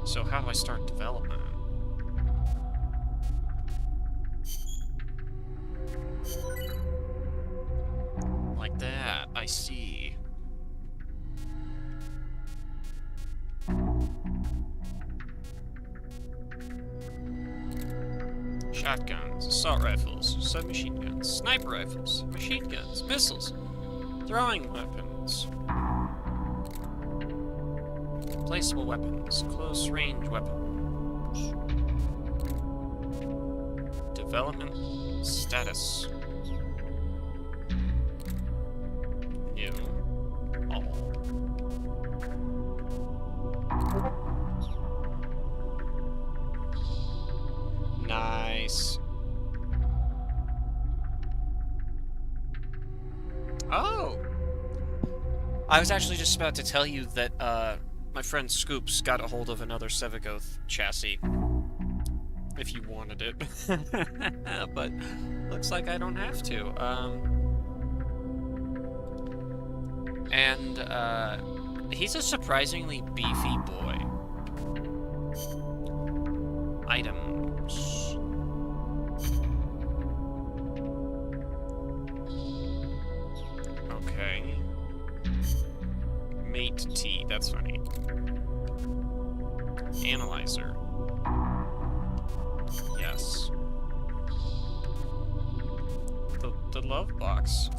So how do I start development? Like that, I see. Shotguns, assault rifles, submachine guns, sniper rifles, machine guns, missiles, throwing weapons. Placeable weapons, close range weapons. Development status. New. All. Nice. Oh! I was actually just about to tell you that, my friend Scoops got a hold of another Sevagoth chassis. If you wanted it. But looks like I don't have to. He's a surprisingly beefy boy. Items. Okay. Mate T, that's funny. Analyzer. Yes. The love box.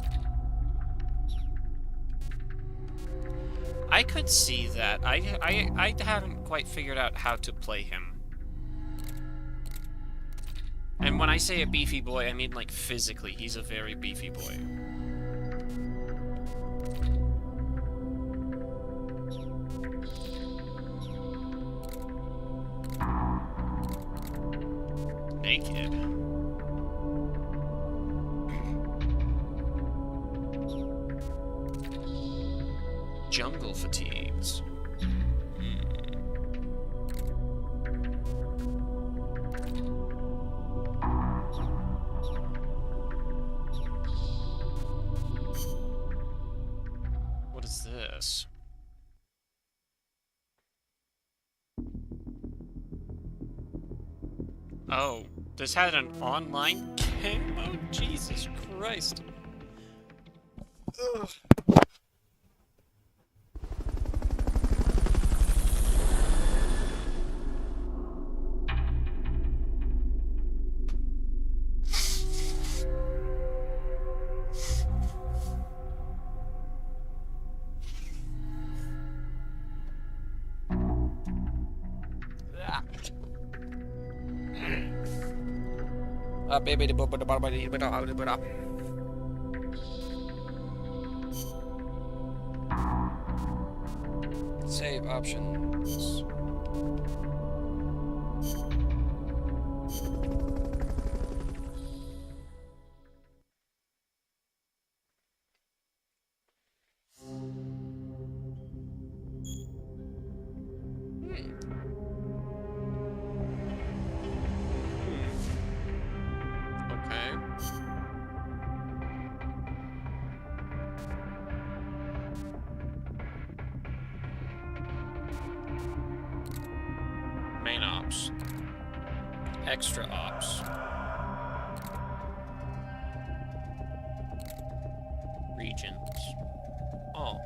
I could see that. I haven't quite figured out how to play him. And when I say a beefy boy, I mean like physically. He's a very beefy boy. Naked. Jungle fatigues. What is this? Oh, this had an online game mode? Jesus Christ. Ugh. Save options. Okay. Main ops. Extra ops. Regions. Oh.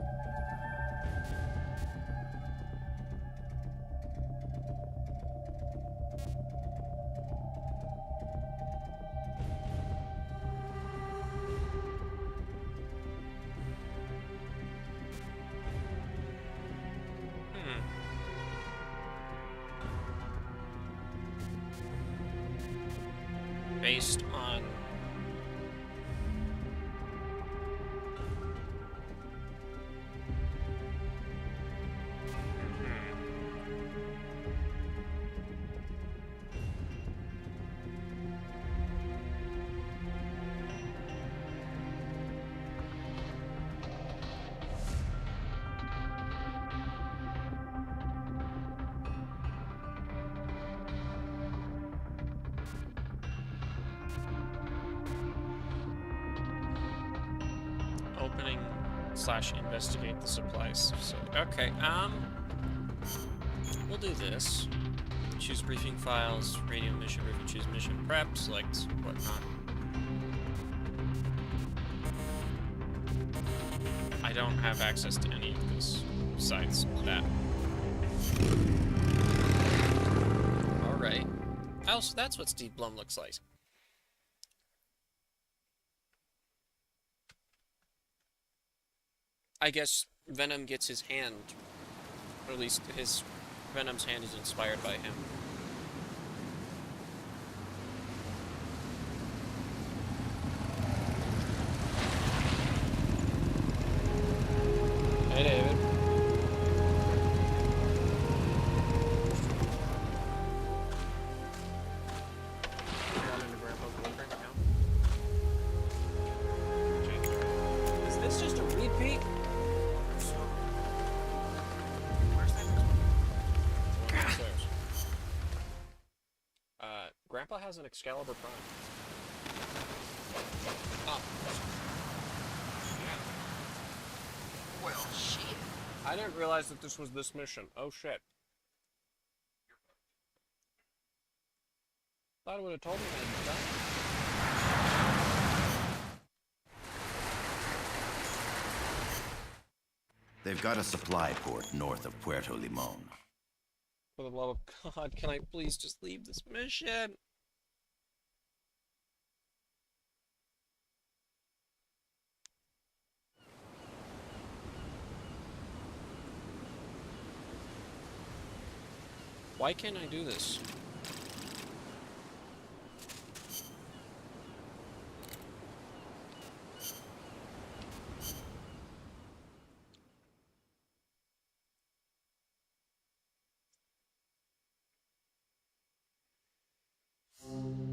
Based on opening / investigate the supplies. So okay, we'll do this. Choose briefing files, radio mission briefing, choose mission prep, select whatnot. I don't have access to any of this besides that. Alright. Oh, so that's what Steve Blum looks like. I guess Venom gets his hand, or at least his Venom's hand is inspired by him. Hey, David. Is this just a repeat? Grandpa has an Excalibur Prime. Oh. Well, shit. I didn't realize that this was this mission. Oh, shit. Thought it would have told me that. They've got a supply port north of Puerto Limon. For the love of God, can I please just leave this mission? Why can't I do this?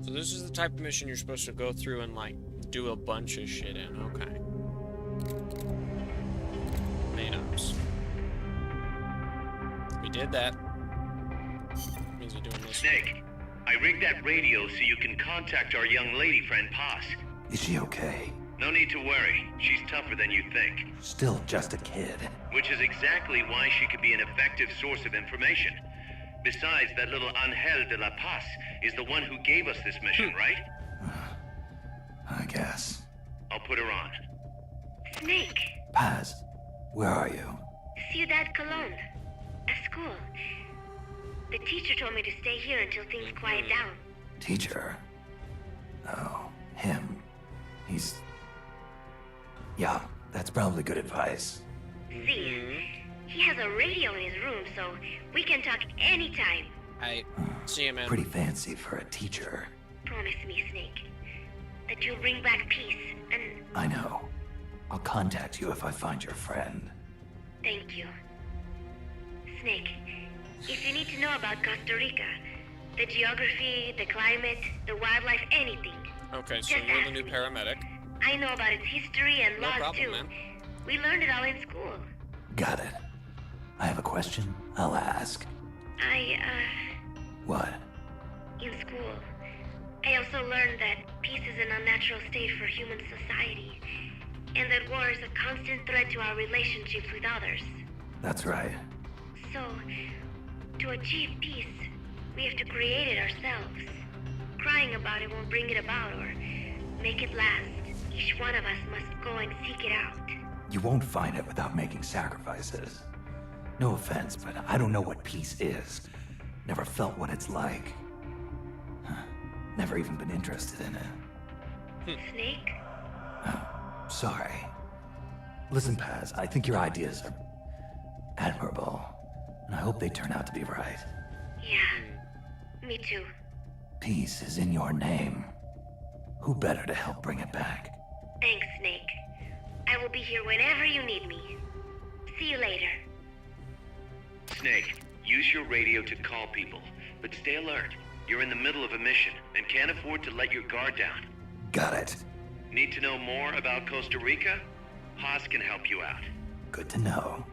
So this is the type of mission you're supposed to go through and, like, do a bunch of shit in. Okay. Main ops. We did that. Means we're doing this. Snake, I rigged that radio so you can contact our young lady friend Paz. Is she okay? No need to worry. She's tougher than you think. Still just a kid. Which is exactly why she could be an effective source of information. Besides, that little Angel de la Paz is the one who gave us this mission, right? I guess. I'll put her on. Snake, Paz, where are you? Ciudad Colon. At school. The teacher told me to stay here until things quiet down. Teacher? Oh, him. He's... Yeah, that's probably good advice. See, he has a radio in his room, so we can talk anytime. I see you, man. Pretty fancy for a teacher. Promise me, Snake, that you'll bring back peace, and I know. I'll contact you if I find your friend. thank you. Snake, if you need to know about Costa Rica, the geography, the climate, the wildlife, anything. Okay, so just you're ask the new me. paramedic. I know about its history and No laws problem, too. man. We learned it all in school. Got it. I have a question. I'll ask. What? In school, I also learned that peace is an unnatural state for human society, and that war is a constant threat to our relationships with others. That's right. So, to achieve peace, we have to create it ourselves. Crying about it won't bring it about or make it last. Each one of us must go and seek it out. You won't find it without making sacrifices. No offense, but I don't know what peace is. Never felt what it's like. Never even been interested in it. Snake? Sorry. Listen, Paz, I think your ideas are admirable. And I hope they turn out to be right. Yeah, me too. Peace is in your name. Who better to help bring it back? Thanks, Snake. I will be here whenever you need me. See you later. Snake, use your radio to call people, but stay alert. You're in the middle of a mission and can't afford to let your guard down. Got it. Need to know more about Costa Rica? Haas can help you out. Good to know.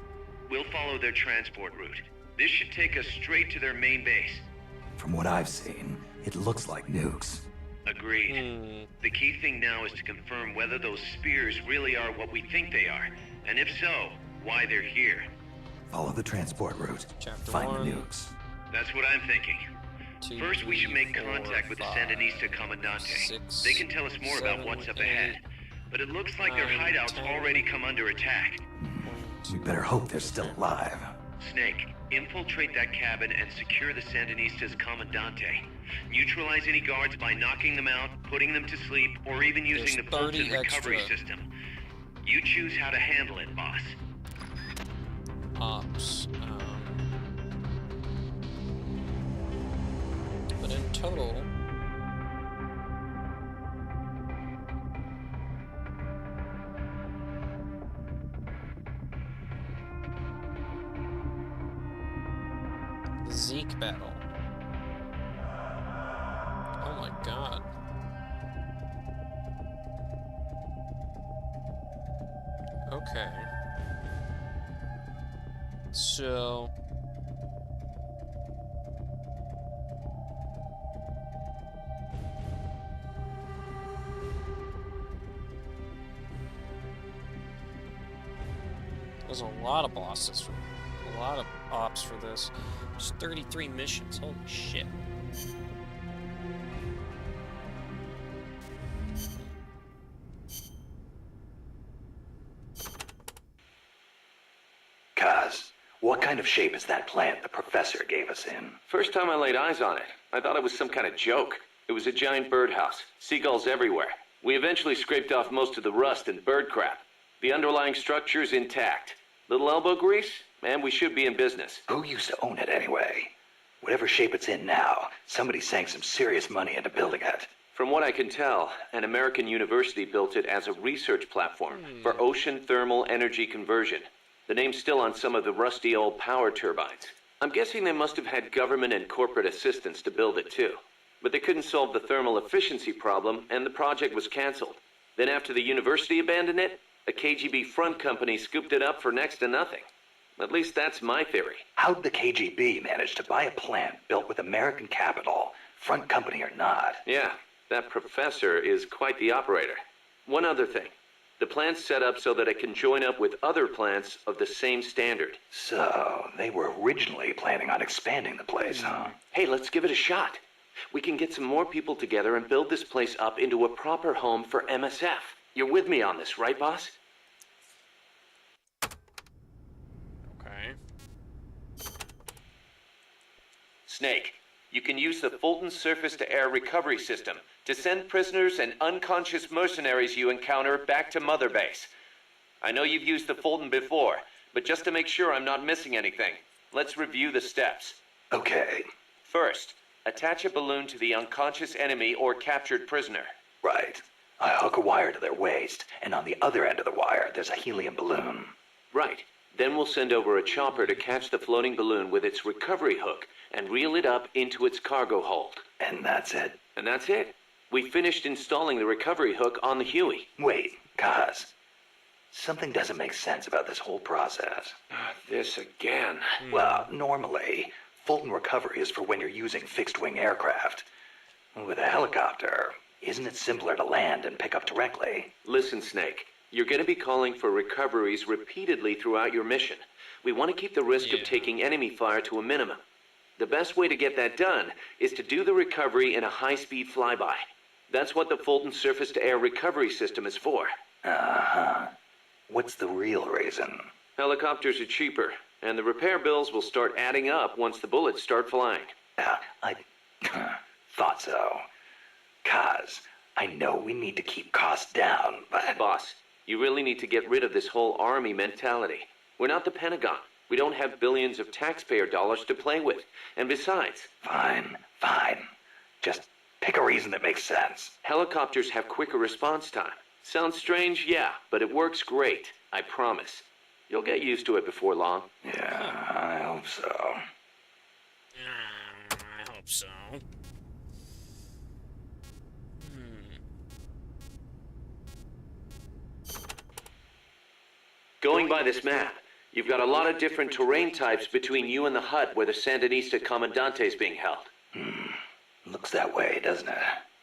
We'll follow their transport route. This should take us straight to their main base. From what I've seen, it looks like nukes. Agreed. The key thing now is to confirm whether those spears really are what we think they are, and if so, why they're here. Follow the transport route. Find the nukes. That's what I'm thinking. First, we should make contact with the Sandinista Comandante. They can tell us more about what's up ahead. But it looks like their hideout's already come under attack. We better hope they're still alive. Snake, infiltrate that cabin and secure the Sandinista's Comandante. Neutralize any guards by knocking them out, putting them to sleep, or even using the built-in recovery system. You choose how to handle it, boss. Ops. But in total... Zeke battle. Oh my god. Okay. So... there's a lot of bosses, a lot of ops for this. Just 33 missions, holy shit. Kaz, what kind of shape is that plant the professor gave us in? First time I laid eyes on it, I thought it was some kind of joke. It was a giant birdhouse, seagulls everywhere. We eventually scraped off most of the rust and bird crap. The underlying structure's intact. Little elbow grease? Man, we should be in business. Who used to own it anyway? Whatever shape it's in now, somebody sank some serious money into building it. From what I can tell, an American university built it as a research platform for ocean thermal energy conversion. The name's still on some of the rusty old power turbines. I'm guessing they must have had government and corporate assistance to build it too. But they couldn't solve the thermal efficiency problem, and the project was canceled. Then after the university abandoned it, a KGB front company scooped it up for next to nothing. At least that's my theory. How'd the KGB manage to buy a plant built with American capital, front company or not? Yeah, that professor is quite the operator. One other thing. The plant's set up so that it can join up with other plants of the same standard. So, they were originally planning on expanding the place, huh? Hey, let's give it a shot. We can get some more people together and build this place up into a proper home for MSF. You're with me on this, right, boss? Okay. Snake, you can use the Fulton surface-to-air recovery system to send prisoners and unconscious mercenaries you encounter back to Mother Base. I know you've used the Fulton before, but just to make sure I'm not missing anything, let's review the steps. Okay. First, attach a balloon to the unconscious enemy or captured prisoner. Right. I hook a wire to their waist, and on the other end of the wire, there's a helium balloon. Right. Then we'll send over a chopper to catch the floating balloon with its recovery hook and reel it up into its cargo hold. And that's it? And that's it. We finished installing the recovery hook on the Huey. Wait, Kaz. Something doesn't make sense about this whole process. This again. Well, normally, Fulton recovery is for when you're using fixed-wing aircraft. With a helicopter, isn't it simpler to land and pick up directly? Listen, Snake. You're going to be calling for recoveries repeatedly throughout your mission. We want to keep the risk of taking enemy fire to a minimum. The best way to get that done is to do the recovery in a high-speed flyby. That's what the Fulton surface-to-air recovery system is for. Uh-huh. What's the real reason? Helicopters are cheaper, and the repair bills will start adding up once the bullets start flying. I thought so. Kaz, I know we need to keep costs down, but... Boss, you really need to get rid of this whole army mentality. We're not the Pentagon. We don't have billions of taxpayer dollars to play with. And besides... Fine. Just pick a reason that makes sense. Helicopters have quicker response time. Sounds strange, yeah, but it works great. I promise. You'll get used to it before long. Yeah, I hope so. I hope so. Going by this map, you've got a lot of different terrain types between you and the hut where the Sandinista Comandante is being held. Looks that way, doesn't it?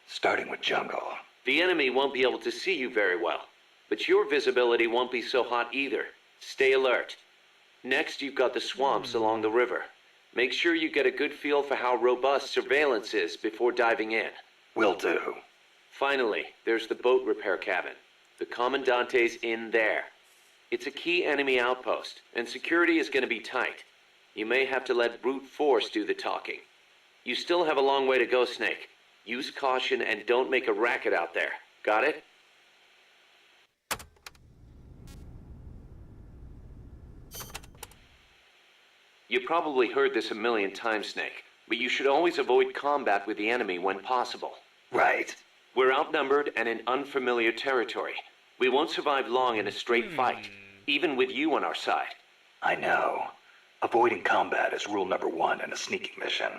Starting with jungle. The enemy won't be able to see you very well, but your visibility won't be so hot either. Stay alert. Next, you've got the swamps along the river. Make sure you get a good feel for how robust surveillance is before diving in. Will do. Finally, there's the boat repair cabin. The Commandante's in there. It's a key enemy outpost, and security is going to be tight. You may have to let brute force do the talking. You still have a long way to go, Snake. Use caution and don't make a racket out there. Got it? You probably heard this a million times, Snake, but you should always avoid combat with the enemy when possible. Right. We're outnumbered and in unfamiliar territory. We won't survive long in a straight fight, even with you on our side. I know. Avoiding combat is rule number 1 in a sneaking mission.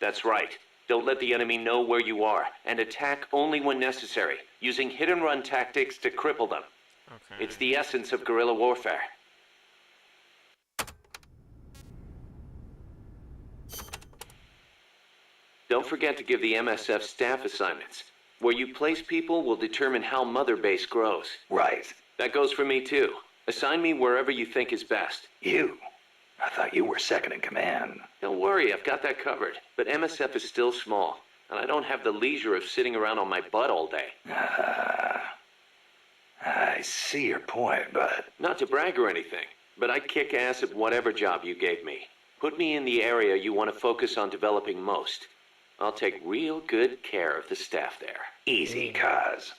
That's right. Don't let the enemy know where you are, and attack only when necessary, using hit-and-run tactics to cripple them. Okay. It's the essence of guerrilla warfare. Don't forget to give the MSF staff assignments. Where you place people will determine how Mother Base grows. Right. That goes for me too. Assign me wherever you think is best. You? I thought you were second in command. Don't worry, I've got that covered. But MSF is still small, and I don't have the leisure of sitting around on my butt all day. I see your point, but... Not to brag or anything, but I kick ass at whatever job you gave me. Put me in the area you want to focus on developing most. I'll take real good care of the staff there. Easy, Kaz.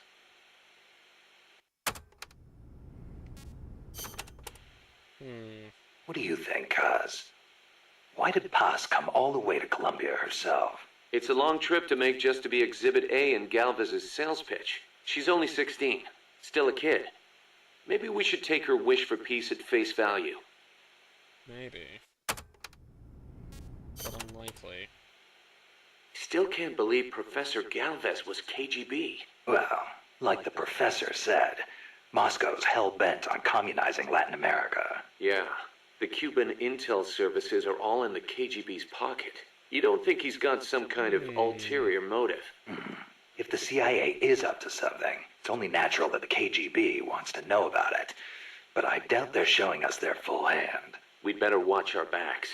What do you think, Kaz? Why did Paz come all the way to Colombia herself? It's a long trip to make just to be Exhibit A in Galvez's sales pitch. She's only 16, still a kid. Maybe we should take her wish for peace at face value. Maybe. But unlikely. Still can't believe Professor Galvez was KGB. Well, like the professor said, Moscow's hell-bent on communizing Latin America. Yeah, the Cuban intel services are all in the KGB's pocket. You don't think he's got some kind of ulterior motive? If the CIA is up to something, it's only natural that the KGB wants to know about it. But I doubt they're showing us their full hand. We'd better watch our backs.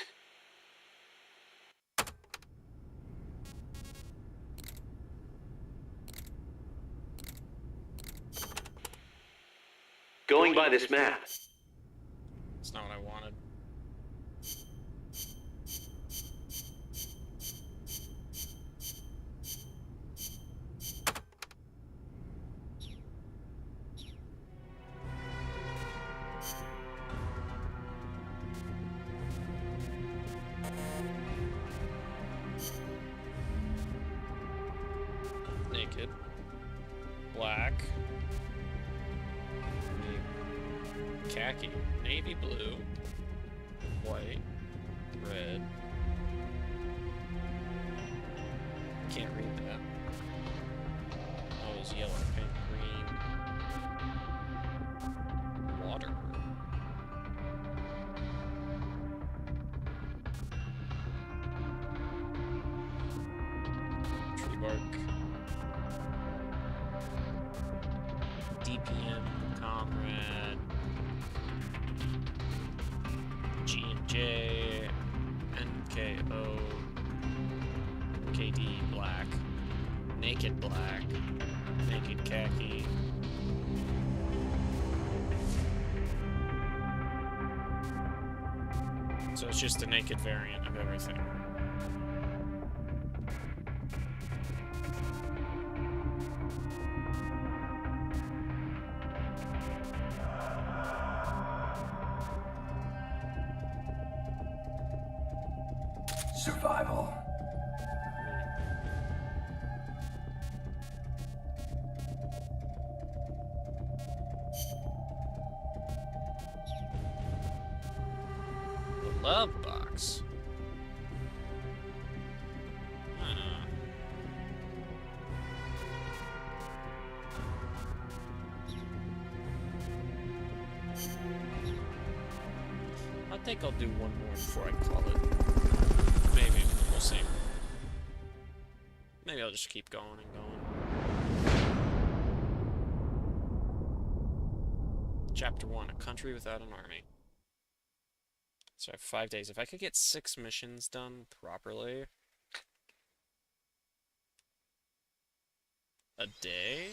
Going by this map. That's not what I wanted. Naked. Black. Khaki, navy blue, white, red. Can't read that. Oh, it's yellow, pink, green. Water. Tree bark. DPM, comrade. G&J, NKO, KD black, naked black, naked khaki. So it's just a naked variant of everything. Survival. The love box. I think I'll do one more before I call it. Maybe. We'll see. Maybe I'll just keep going and going. Chapter 1, A Country Without an Army. So I have 5 days. If I could get 6 missions done properly a day?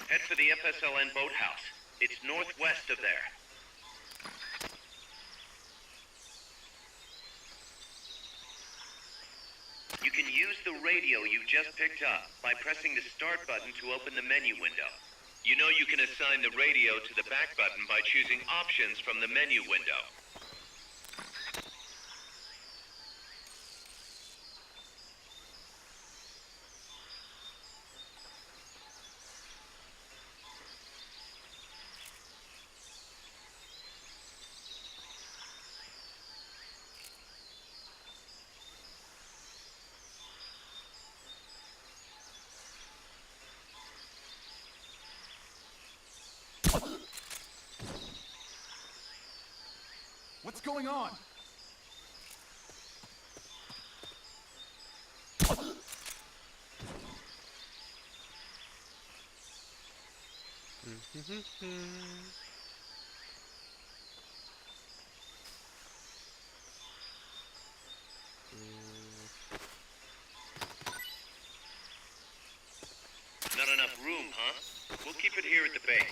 Head for the FSLN boathouse. It's northwest of there. You can use the radio you just picked up by pressing the start button to open the menu window. You know you can assign the radio to the back button by choosing options from the menu window. What's going on? Not enough room, huh? We'll keep it here at the base.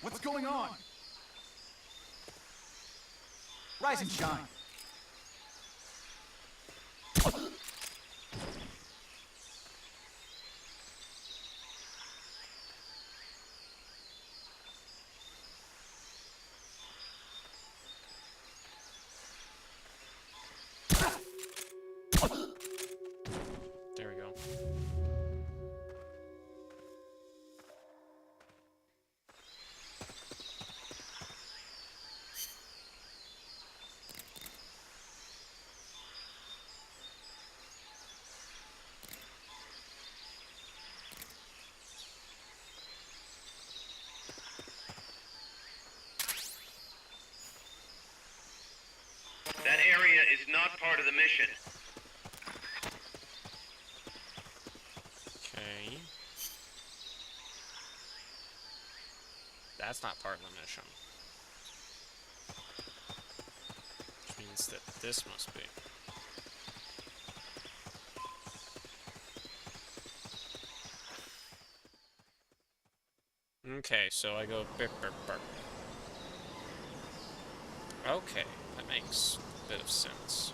What's going on? Rise and shine. There we go. That area is not part of the mission. Okay. That's not part of the mission. Which means that this must be. Okay, so I go burp, burp, burp. Okay, that makes a bit of sense.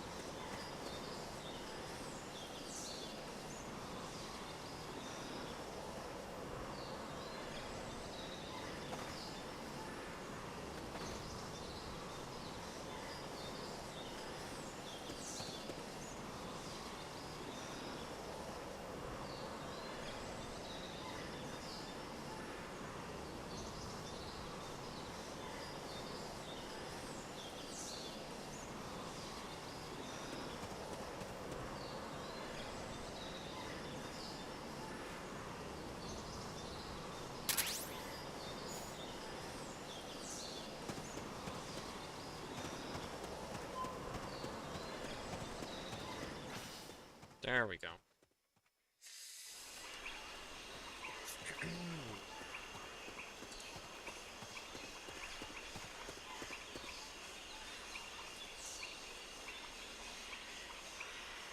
There we go.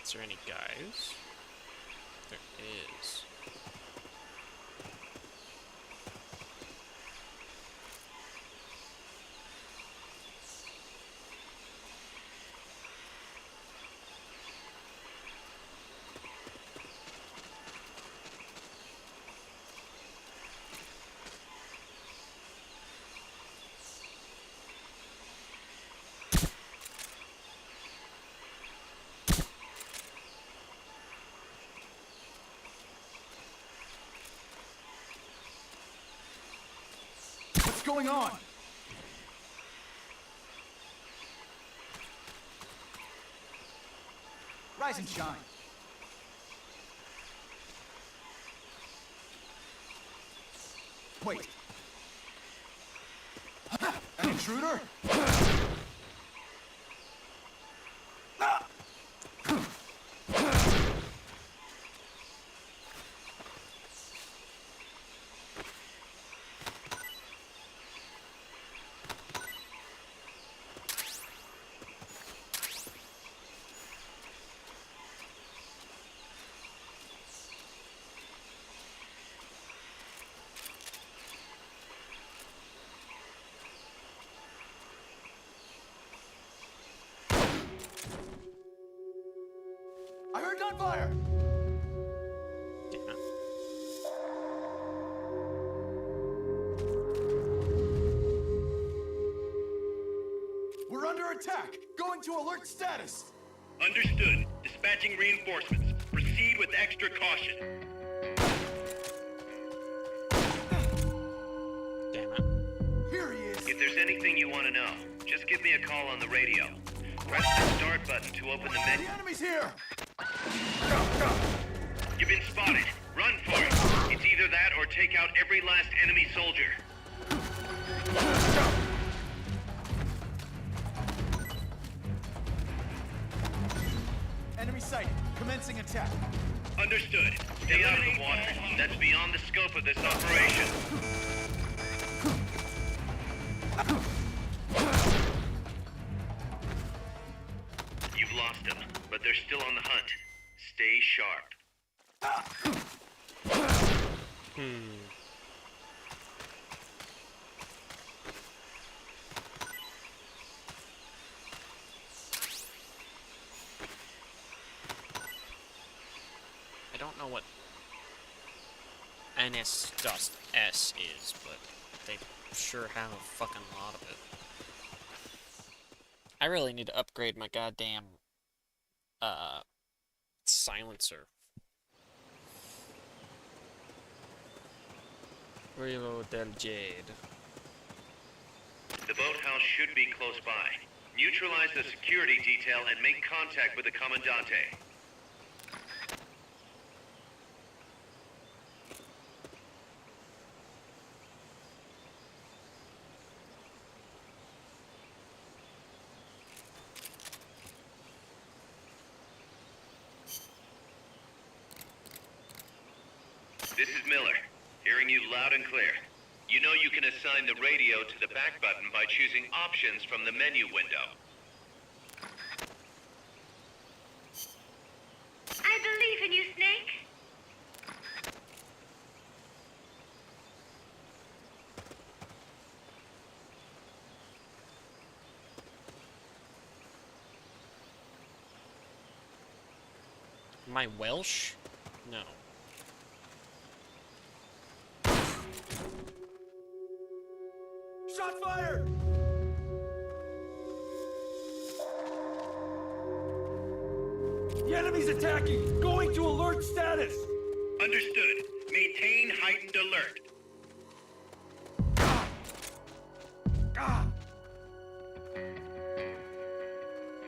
Is there any guys? There is. What's going on? Rise and shine. Wait. An intruder? I heard gunfire! Damn it. We're under attack! Going to alert status! Understood. Dispatching reinforcements. Proceed with extra caution. Damn it. Here he is! If there's anything you want to know, just give me a call on the radio. Press the start button to open the menu. The enemy's here! You've been spotted. Run for it. It's either that or take out every last enemy soldier. Enemy sighted. Commencing attack. Understood. Stay out of the water. That's beyond the scope of this operation. You've lost them, but they're still on the hunt. Stay sharp. I don't know what NS-S is, but they sure have a fucking lot of it. I really need to upgrade my goddamn silencer. Reload del Jade. The boathouse should be close by. Neutralize the security detail and make contact with the Commandante. This is Miller, hearing you loud and clear. You know you can assign the radio to the back button by choosing options from the menu window. I believe in you, Snake. Am I Welsh? No. Shot fired! The enemy's attacking! Going to alert status! Understood. Maintain heightened alert.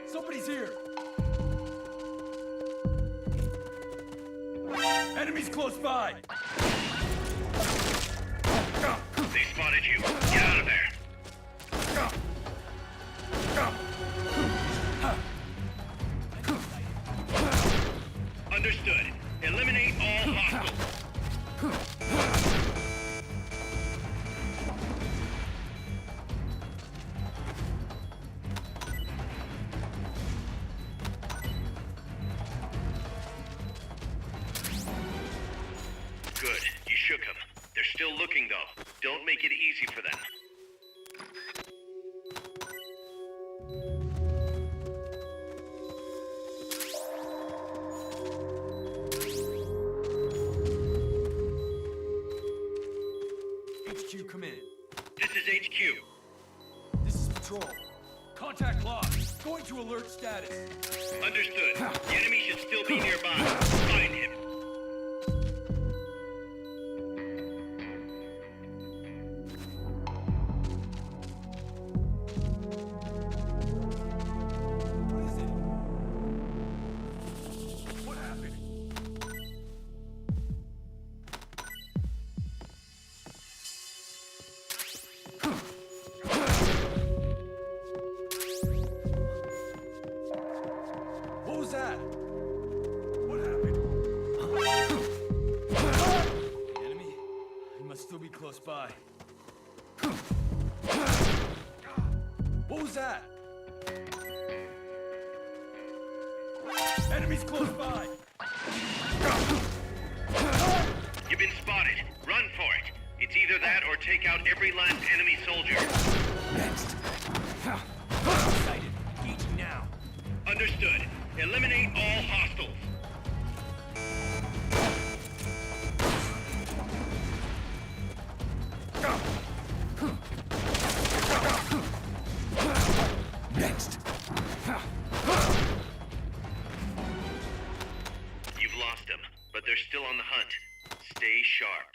Somebody's here! Enemies close by! They spotted you. Get out of there. Understood. Eliminate all hostiles. Good. You shook them. They're still looking, though. Don't make it easy for them. HQ, come in. This is HQ. This is Patrol. Contact lost. Going to alert status. Understood. The enemy should still be nearby. Find him. What is it? What happened? What was that? What happened? The enemy? He must still be close by. What was that? Enemies close by! You've been spotted. Run for it. It's either that or take out every last enemy soldier. Next. Sighted. Engaging now. Understood. Eliminate all hostiles. Next. You've lost them, but they're still on the hunt. Stay sharp.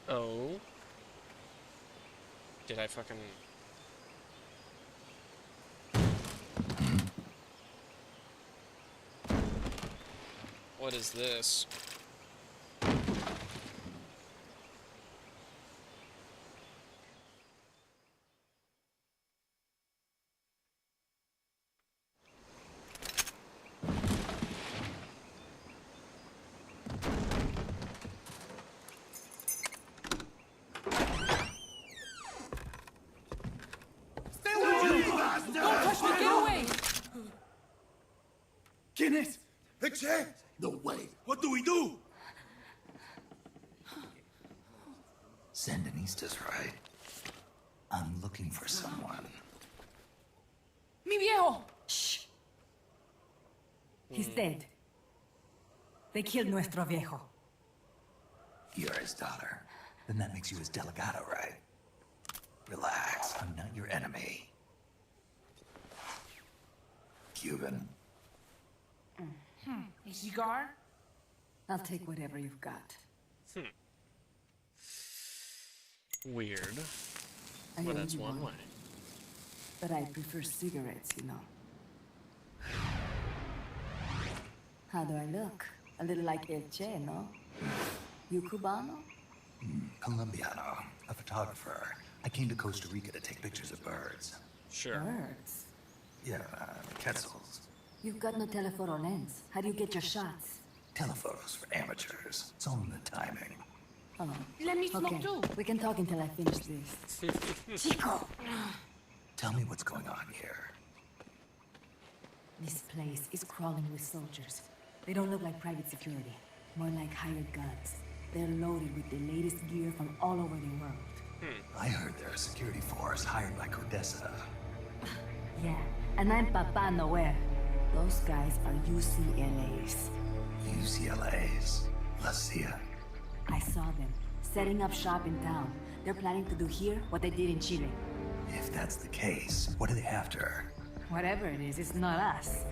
Oh. Did I fucking... What is this? ¿Quién es? Eche! No way. What do we do? Sandinista's right. I'm looking for someone. Mi viejo! Shh. He's dead. They killed nuestro viejo. You're his daughter. Then that makes you his delegado, right? Relax, I'm not your enemy. Cuban. A cigar? I'll take whatever you've got. Weird. I Well, owe that's you one way. But I prefer cigarettes, you know. How do I look? A little like El Che, no? You Cubano? Colombiano, a photographer. I came to Costa Rica to take pictures of birds. Sure. Birds? Yeah, quetzals. You've got no telephoto lens. How do you get your shots? Telephotos for amateurs. It's all in the timing. Oh. Let me smoke Okay, too. we can talk until I finish this. Chico! Tell me what's going on here. This place is crawling with soldiers. They don't look like private security. More like hired guns. They're loaded with the latest gear from all over the world. I heard they're a security force hired by Codesa. Yeah, and I'm Papa Noel. Those guys are UCLA's. UCLA's. La CIA. I saw them, setting up shop in town. They're planning to do here what they did in Chile. If that's the case, what are they after? Whatever it is, it's not us.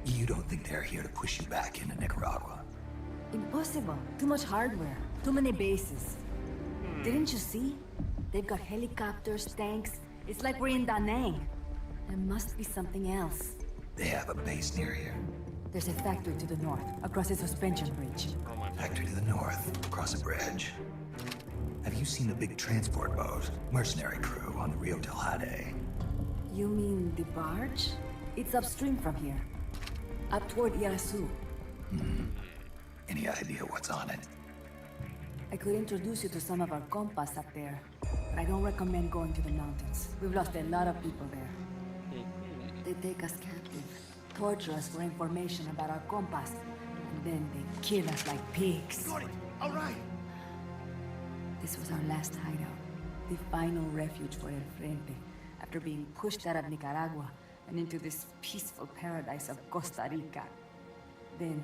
You don't think they're here to push you back into Nicaragua? Impossible. Too much hardware. Too many bases. Didn't you see? They've got helicopters, tanks. It's like we're in Da Nang. There must be something else. They have a base near here. There's a factory to the north, across a suspension bridge. Factory to the north, across a bridge. Have you seen the big transport boat, mercenary crew on the Rio del Jade? You mean the barge? It's upstream from here. Up toward Yahoo. Any idea what's on it? I could introduce you to some of our compas up there, but I don't recommend going to the mountains. We've lost a lot of people there. They take us captive, torture us for information about our compas, and then they kill us like pigs. Got it. All right. This was our last hideout, the final refuge for El Frente, after being pushed out of Nicaragua and into this peaceful paradise of Costa Rica. Then,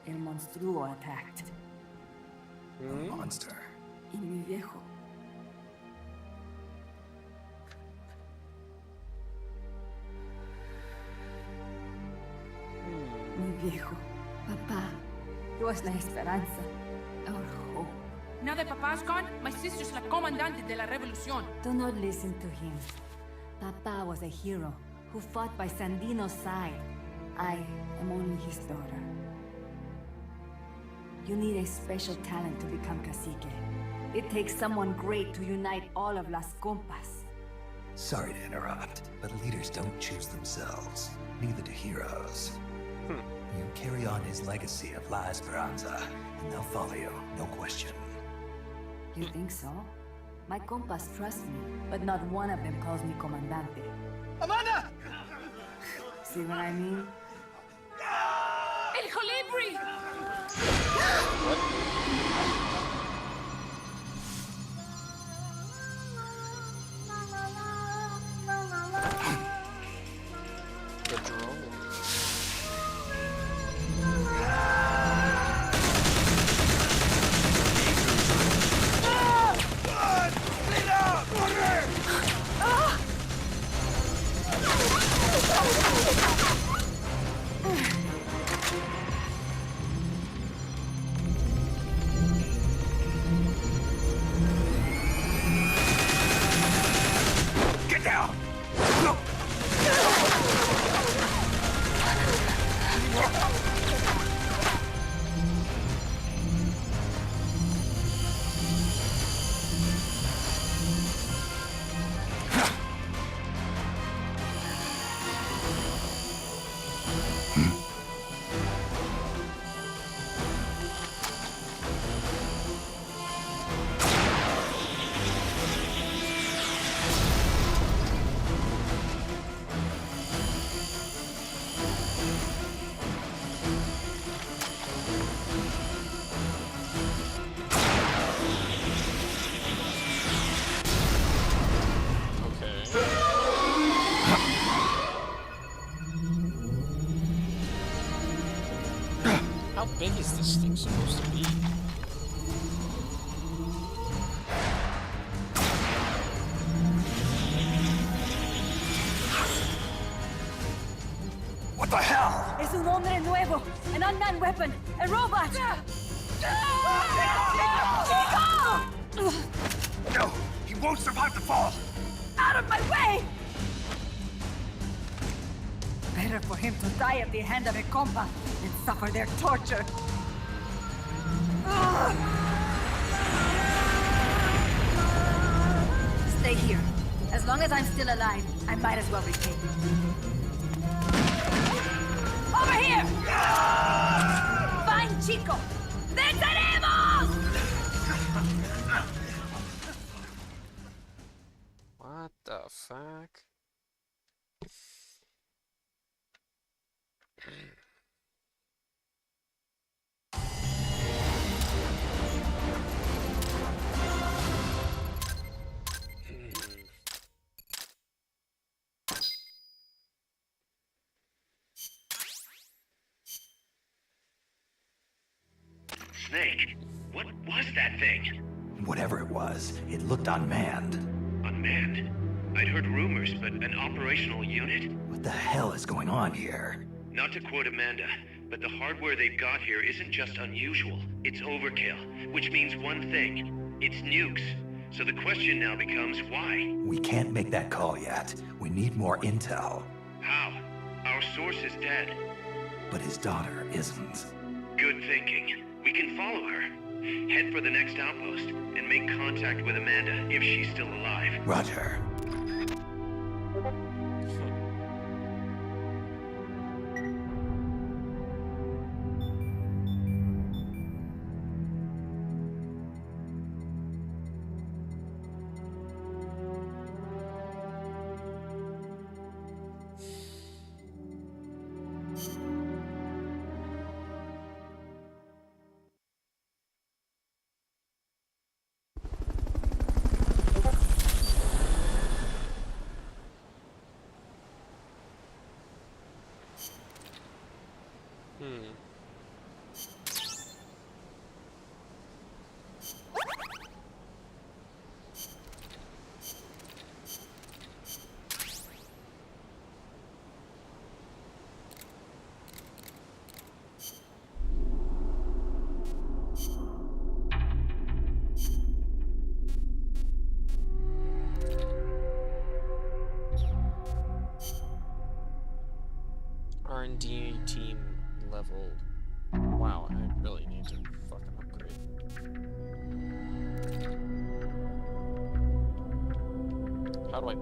El Monstruo attacked. A monster. Y mi viejo. Mi viejo. Papá. He was la esperanza. Our hope. Now that Papa's gone, my sister's la comandante de la revolución. Do not listen to him. Papa was a hero who fought by Sandino's side. I am only his daughter. You need a special talent to become cacique. It takes someone great to unite all of Las Compas. Sorry to interrupt, but leaders don't choose themselves. Neither do heroes. You carry on his legacy of La Esperanza, and they'll follow you, no question. You think so? My compas trust me, but not one of them calls me comandante. Amanda! See what I mean? El Colibri! The drone. How big is this thing supposed to be? What the hell? Es un hombre nuevo, an unmanned weapon, a robot! Chico! No, he won't survive the fall. Out of my way! Better for him to die at the hand of a compa than suffer their torture. Stay here. As long as I'm still alive, I might as well repay you. Over here! Find Chico! ¡Venceremos! What the fuck? Snake, what was that thing? Whatever it was, it looked unmanned. Unmanned? I'd heard rumors, but an operational unit? What the hell is going on here? Not to quote Amanda, but the hardware they've got here isn't just unusual, it's overkill. Which means one thing, it's nukes. So the question now becomes why? We can't make that call yet. We need more intel. How? Our source is dead. But his daughter isn't. Good thinking. We can follow her. Head for the next outpost, and make contact with Amanda if she's still alive. Roger. R&D team leveled. Wow, I really need to fucking upgrade. How do I...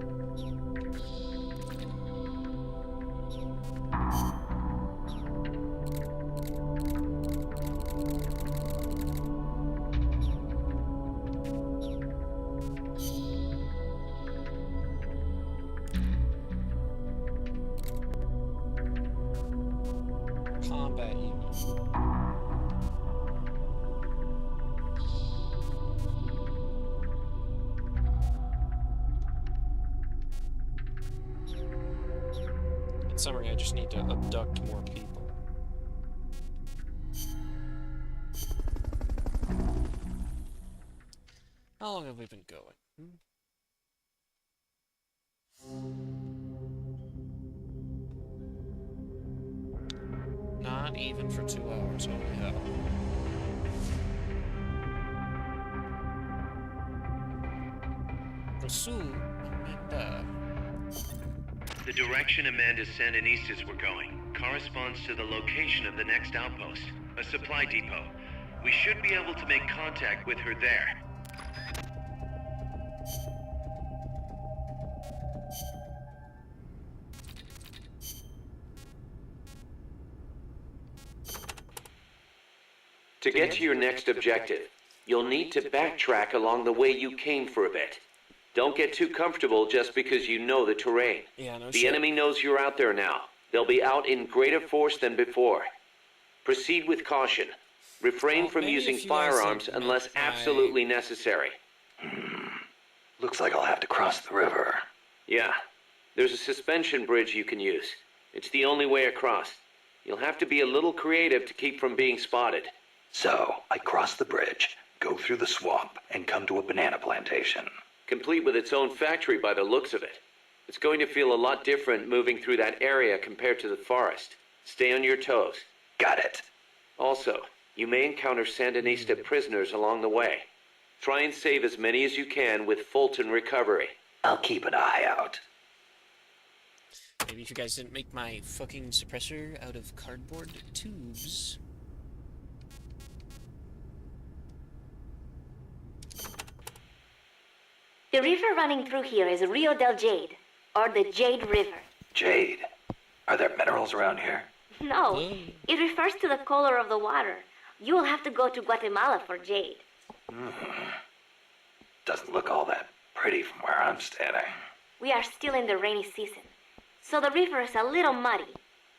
combat unit. In summary, I just need to abduct more people. How long have we been going? Not even for 2 hours, holy hell. Pursue Amanda. The direction Amanda's Sandinistas were going corresponds to the location of the next outpost, a supply depot. We should be able to make contact with her there. To get to your next objective, you'll need to backtrack along the way you came for a bit. Don't get too comfortable just because you know the terrain. Yeah, no The shit. enemy knows you're out there now. They'll be out in greater force than before. Proceed with caution. Refrain Well, from maybe using if you guys firearms had unless meant by- absolutely necessary. Looks like I'll have to cross the river. Yeah, there's a suspension bridge you can use. It's the only way across. You'll have to be a little creative to keep from being spotted. So, I cross the bridge, go through the swamp, and come to a banana plantation. Complete with its own factory by the looks of it. It's going to feel a lot different moving through that area compared to the forest. Stay on your toes. Got it. Also, you may encounter Sandinista prisoners along the way. Try and save as many as you can with Fulton recovery. I'll keep an eye out. Maybe if you guys didn't make my fucking suppressor out of cardboard tubes. The river running through here is Rio del Jade, or the Jade River. Jade. Are there minerals around here? No, it refers to the color of the water. You will have to go to Guatemala for jade. Doesn't look all that pretty from where I'm standing. We are still in the rainy season, so the river is a little muddy.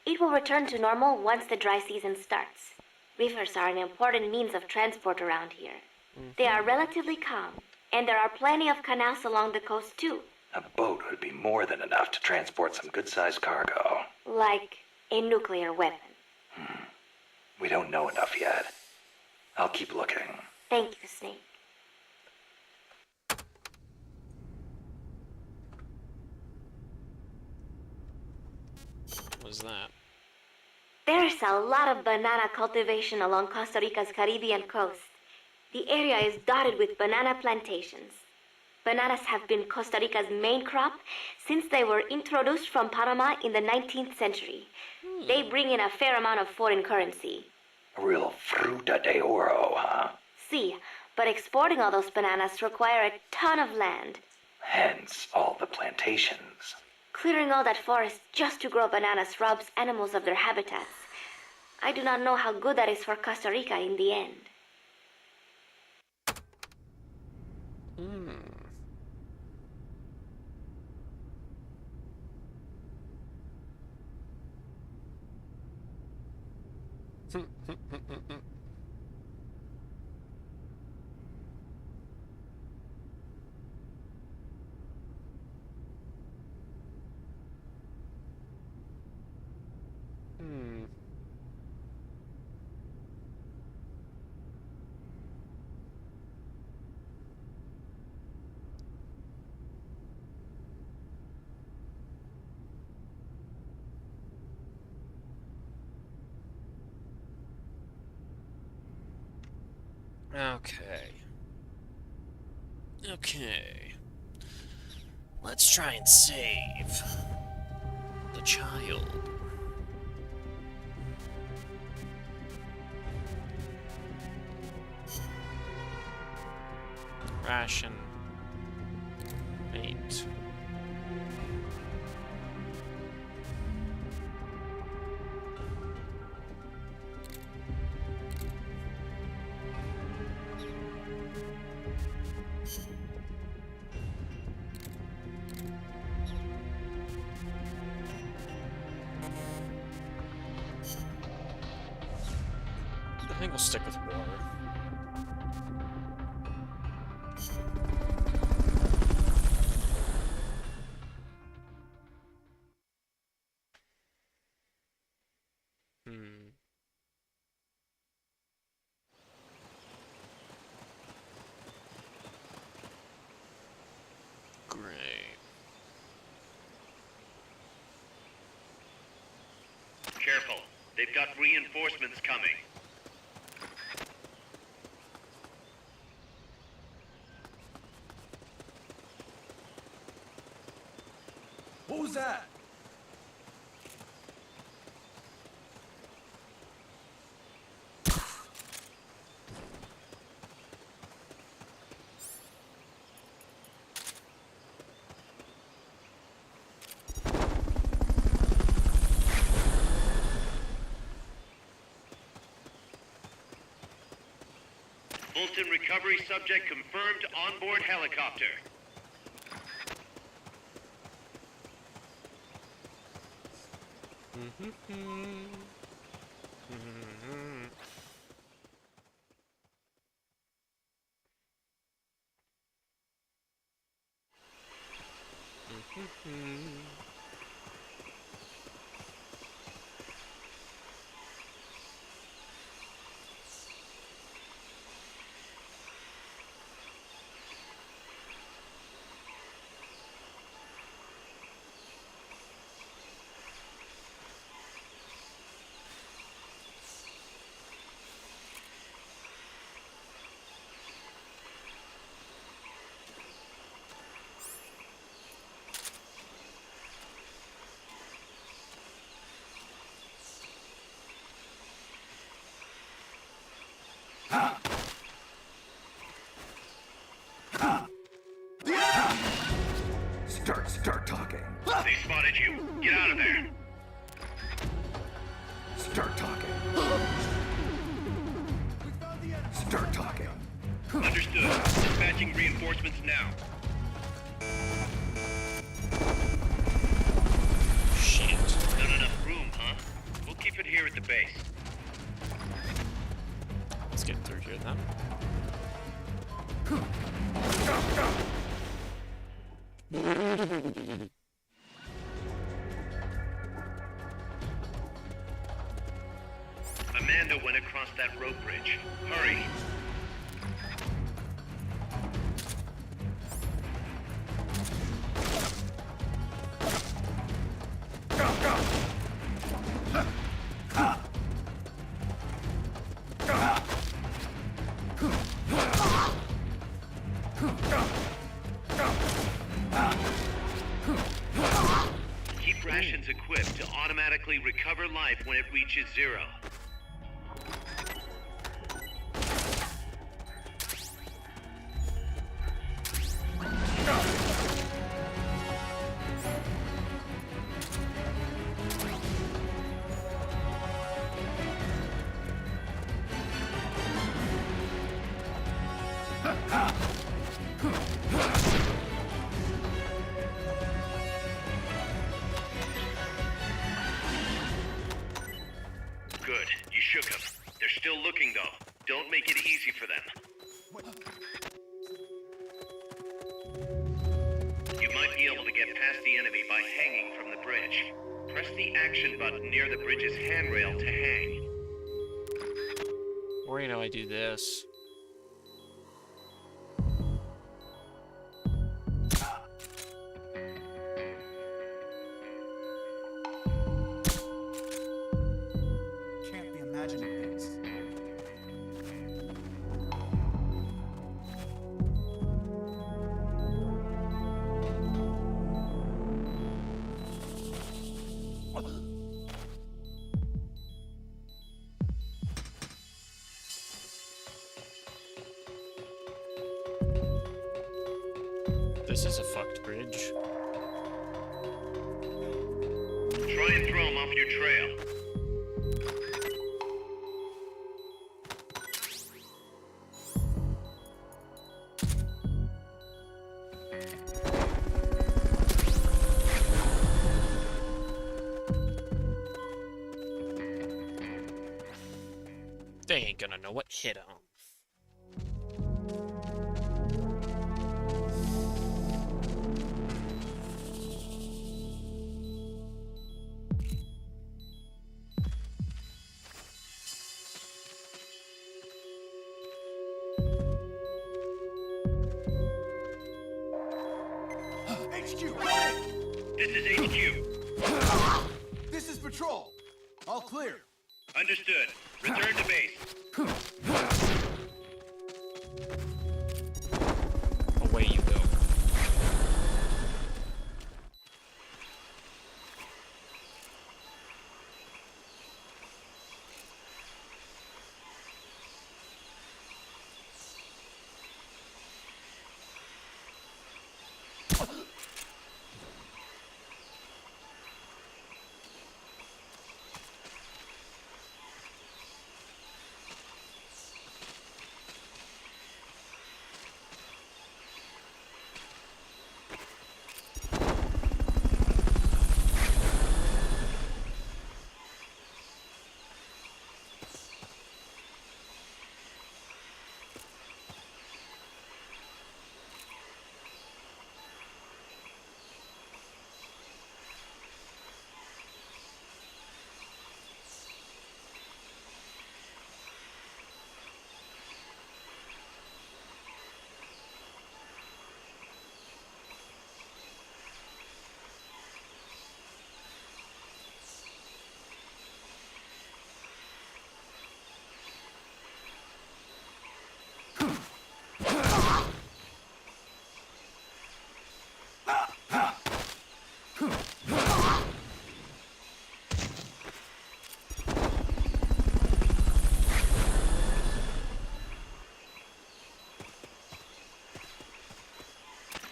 It will return to normal once the dry season starts. Rivers are an important means of transport around here. They are relatively calm, and there are plenty of canals along the coast too. A boat would be more than enough to transport some good-sized cargo. Like a nuclear weapon. We don't know enough yet. I'll keep looking. Thank you, Snake. What was that? There is a lot of banana cultivation along Costa Rica's Caribbean coast. The area is dotted with banana plantations. Bananas have been Costa Rica's main crop since they were introduced from Panama in the 19th century. They bring in a fair amount of foreign currency. A real fruta de oro, huh? See, but exporting all those bananas require a ton of land. Hence, all the plantations. Clearing all that forest just to grow bananas robs animals of their habitats. I do not know how good that is for Costa Rica in the end. Okay. Let's try and save the child. Ration. 8. I think we'll stick with water. Great. Careful. They've got reinforcements coming. What was that? Fulton recovery subject confirmed onboard helicopter. got you. Get out of there. Start talking. Start talking. Understood. Dispatching reinforcements now. Shit. Not enough room, huh? We'll keep it here at the base. Let's get through here then. Amanda went across that rope bridge. Hurry. Keep rations equipped to automatically recover life when it reaches 0. Good. You shook them. They're still looking, though. Don't make it easy for them. You might be able to get past the enemy by hanging from the bridge. Press the action button near the bridge's handrail to hang. Or, you know, I do this. Can't be imagining things. This is a fucked bridge. Try and throw them off your trail. They ain't gonna know what hit them. HQ! This is HQ. This is patrol. All clear. Understood. Return to base. Away you go.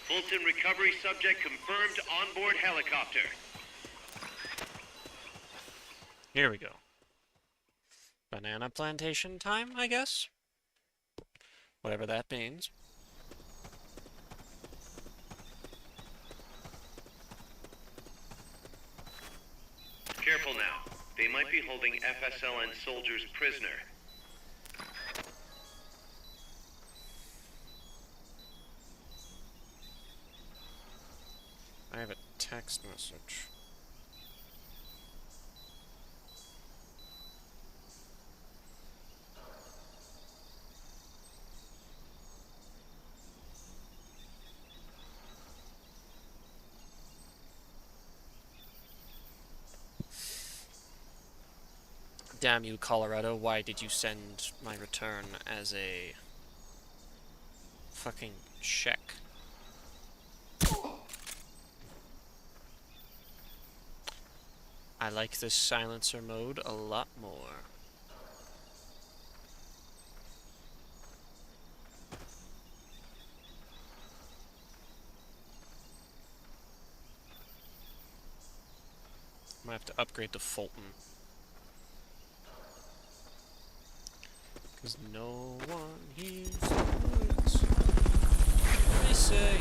Fulton recovery subject confirmed onboard helicopter. Here we go. Banana plantation time, I guess? Whatever that means. Careful now. They might be holding FSLN soldiers prisoner. I have a text message. Damn you, Colorado, why did you send my return as a fucking check? I like this silencer mode a lot more. I'm gonna have to upgrade to Fulton. Because no one hears the words they say.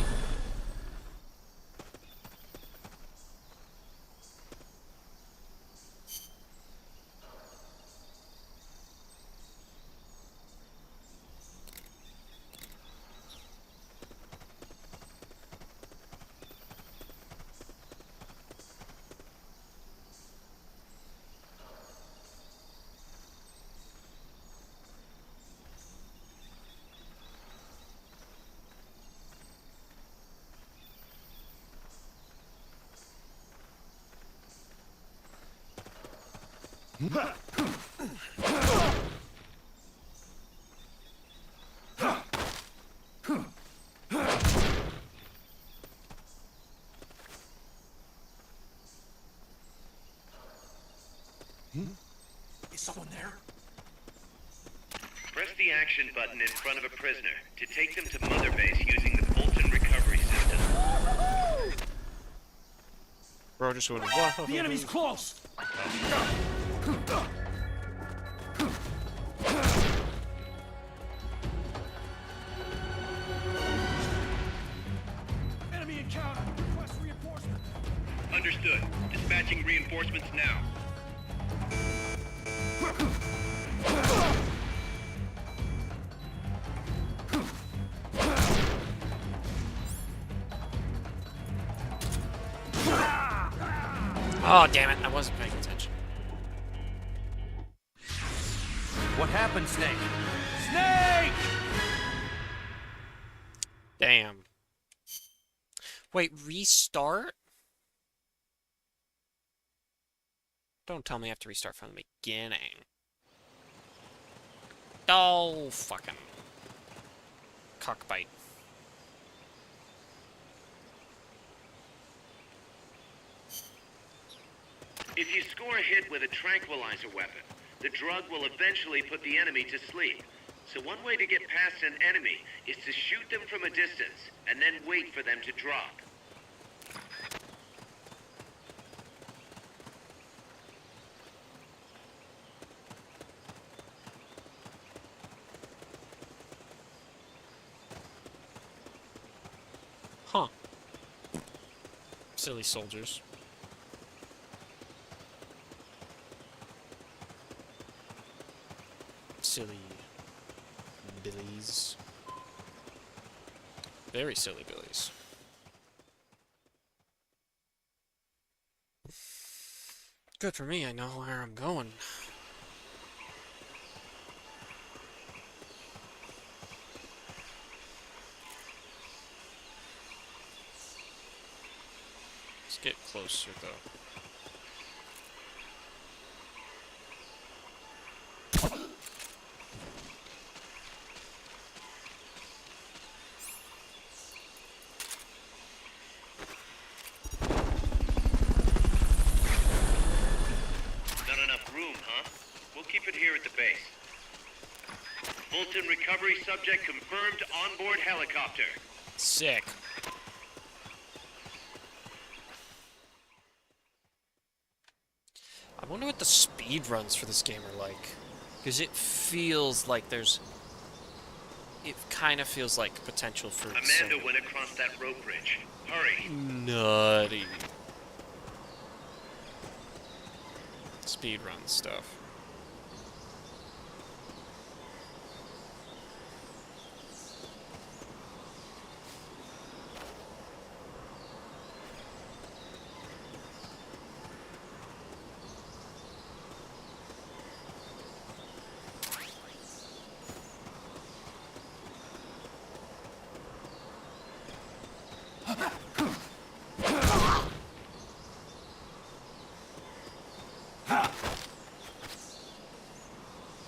Is someone there? Press the action button in front of a prisoner to take them to Mother Base using the Fulton recovery system. Bro just went, whoa. The enemy's close! Enemy encounter! Request reinforcements! Understood. Dispatching reinforcements now. Oh, damn it, I wasn't paying attention. What happened, Snake? Snake! Damn. Wait, restart? Don't tell me I have to restart from the beginning. Oh, fucking cockbite. If you score a hit with a tranquilizer weapon, the drug will eventually put the enemy to sleep. So one way to get past an enemy is to shoot them from a distance, and then wait for them to drop. Huh. Silly soldiers. Silly billies. Very silly billies. Good for me, I know where I'm going. Let's get closer though. Here at the base. Fulton recovery subject confirmed onboard helicopter. Sick. I wonder what the speed runs for this game are like. Because it feels like there's... It kind of feels like potential for Amanda went across that rope bridge. Hurry. nutty speed run stuff.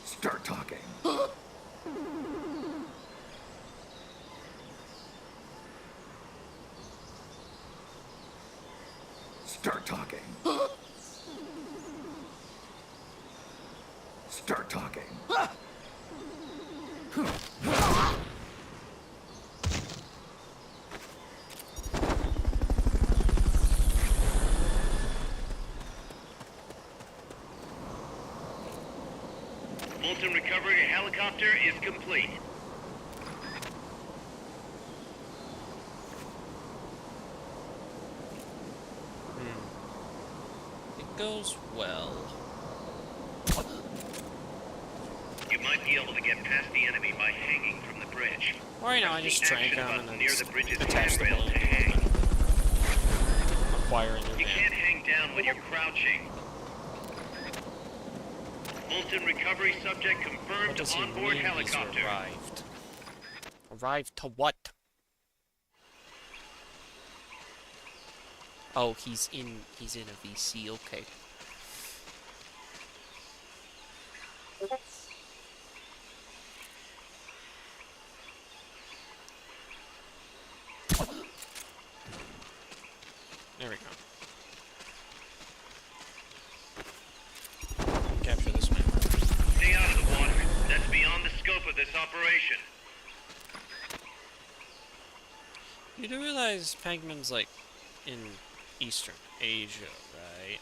Start talking. Start talking. Start talking. Fulton recovery helicopter is complete. It goes well. You might be able to get past the enemy by hanging from the bridge. Or, you know, I just Press trank the him action and then button near the bridge's attach the handrail balloon to hang. Acquiring your You man. can't hang down when you're crouching. Fulton recovery subject What confirmed does he onboard mean helicopter. he's arrived? Arrived to what? Oh, he's in a VC, okay. There we go. Capture this man. Stay out of the water. That's beyond the scope of this operation. You do realize Penguin's like in Eastern Asia, right?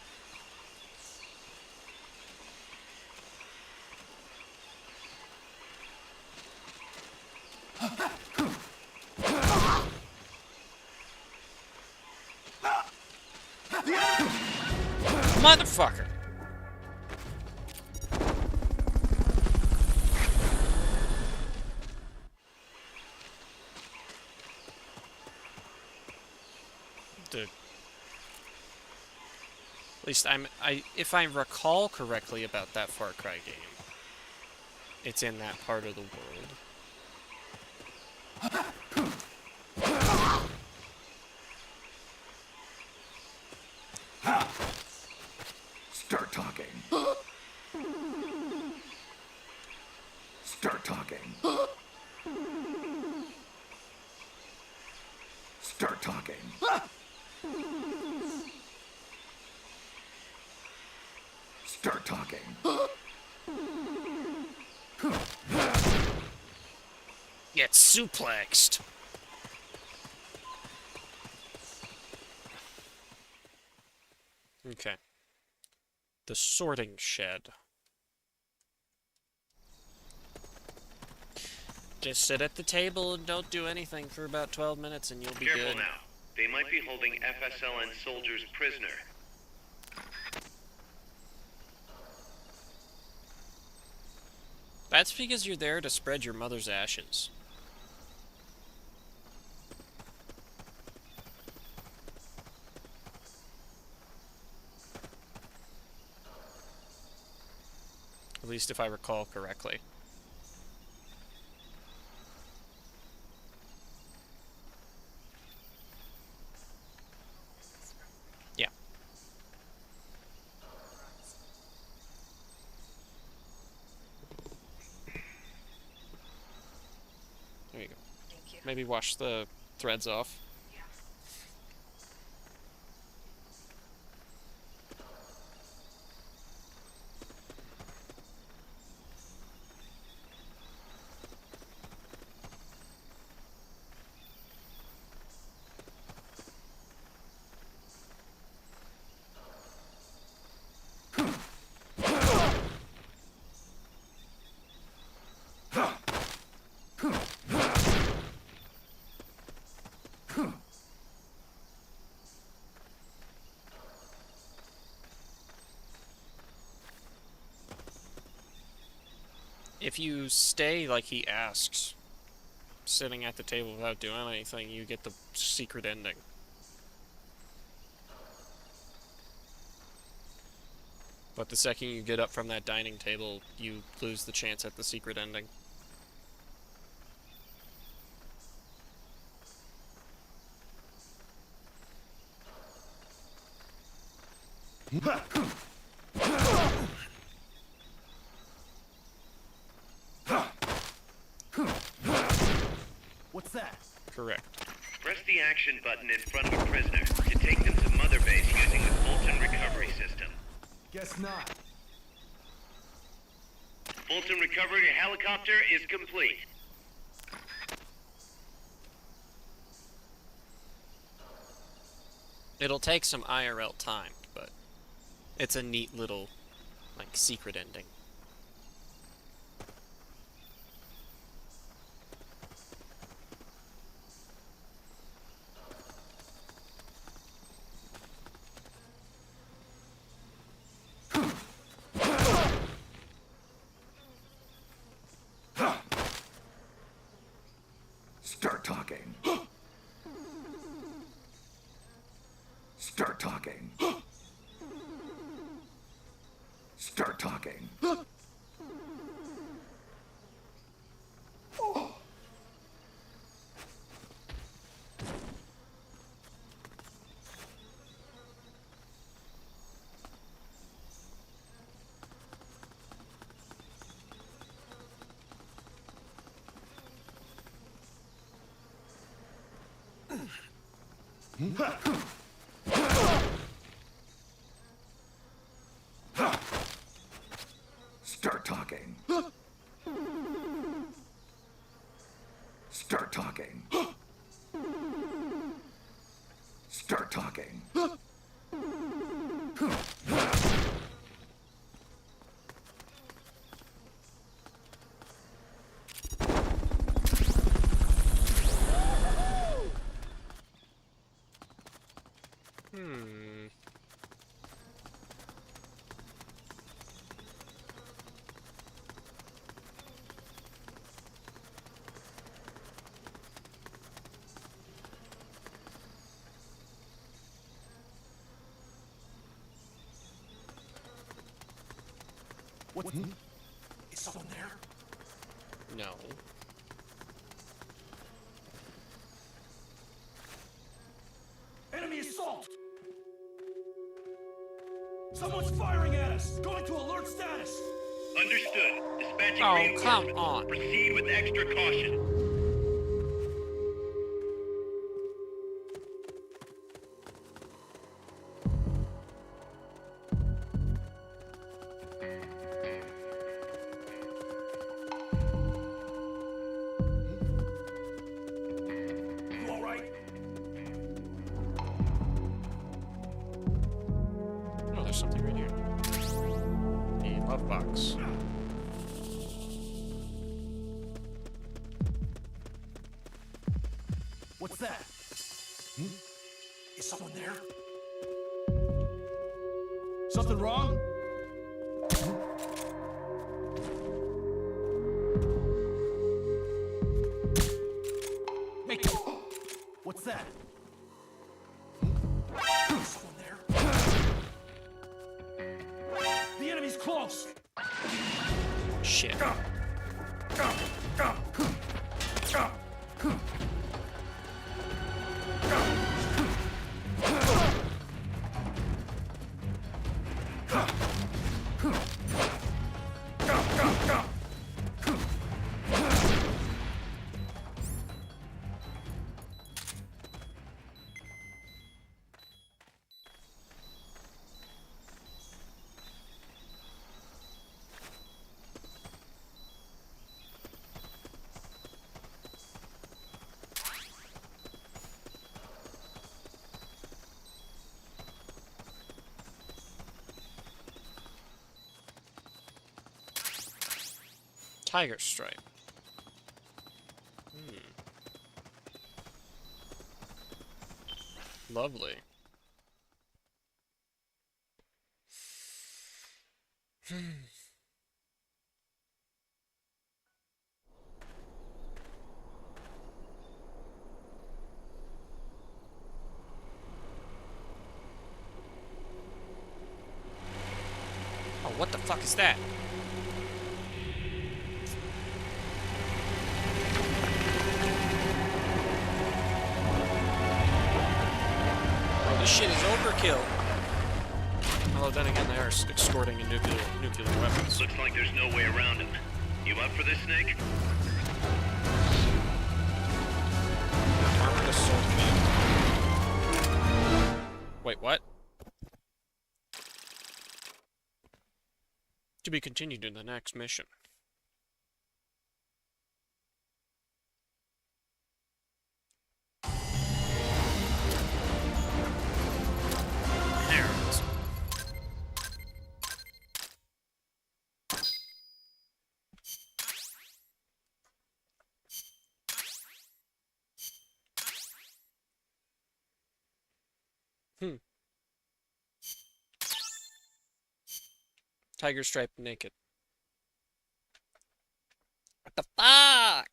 Motherfucker! Dude. At least if I recall correctly about that Far Cry game, it's in that part of the world. Start talking. Start talking. Start talking. Start talking. Get suplexed. Okay. The sorting shed. Just sit at the table and don't do anything for about 12 minutes and you'll be Careful good. now. They might be holding FSLN soldiers prisoner. That's because you're there to spread your mother's ashes. At least if I recall correctly. Yeah. There you go. Thank you. Maybe wash the threads off. If you stay like he asks, sitting at the table without doing anything, you get the secret ending. But the second you get up from that dining table, you lose the chance at the secret ending. What's that? Correct. Press the action button in front of a prisoner to take them to Mother Base using the Fulton recovery system. Guess not. Fulton recovery helicopter is complete. It'll take some IRL time, but it's a neat little, like, secret ending. Start talking. Start talking. Start talking. Start talking. Start talking. Start talking. What? Is someone there? No. Enemy assault! Someone's firing at us! Going to alert status! Understood. Dispatching Oh, reinforcements. come on. Proceed with extra caution. You alright? Oh, there's something right here. The love box. What's that? Is someone there? Something wrong? Hey! What's that? Is someone there? The enemy's close! Shit. Tiger stripe. Lovely. is that? Oh, this shit is overkill. Although then again, they are extorting nuclear weapons. Looks like there's no way around him. You up for this, Snake? Armored assault vehicle. Wait, what? To be continued in the next mission. There it is. Tiger stripe naked. What the fuck?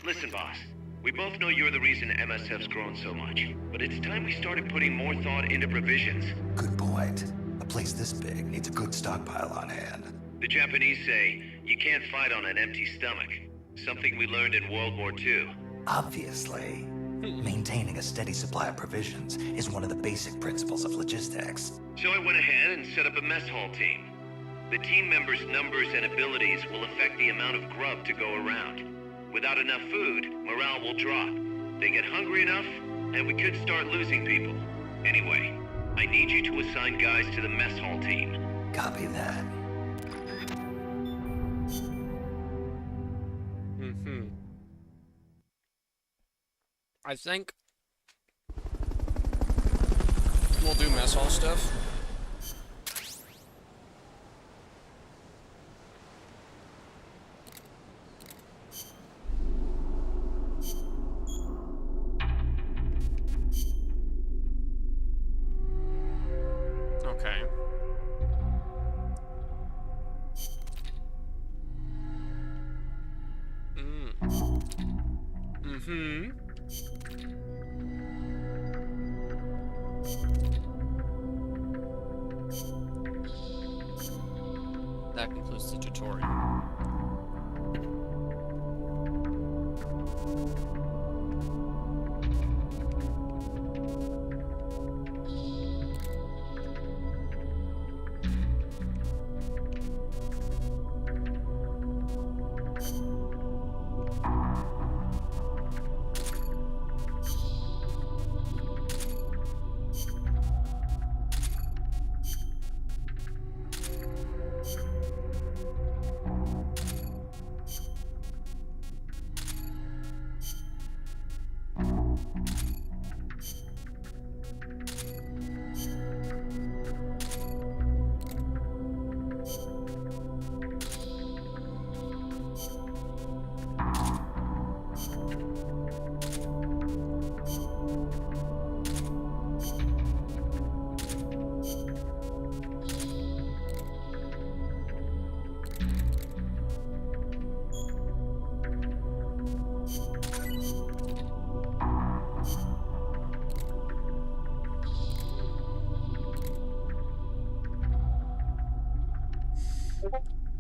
Listen, boss. We both know you're the reason MSF's grown so much. But it's time we started putting more thought into provisions. Good point. A place this big needs a good stockpile on hand. The Japanese say, you can't fight on an empty stomach. Something we learned in World War II. Obviously. Maintaining a steady supply of provisions is one of the basic principles of logistics. So I went ahead and set up a mess hall team. The team members' numbers and abilities will affect the amount of grub to go around. Without enough food, morale will drop. They get hungry enough, and we could start losing people. Anyway, I need you to assign guys to the mess hall team. Copy that. I think we'll do mess hall stuff. Okay. That concludes the tutorial.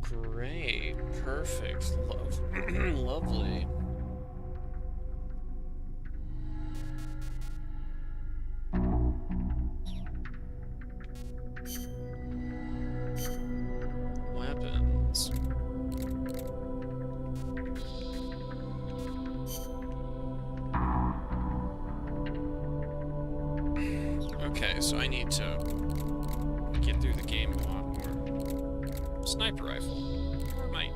Great. Perfect. Lovely. Weapons. Okay, so I need to get through the game a lot more. Sniper rifle. Or might.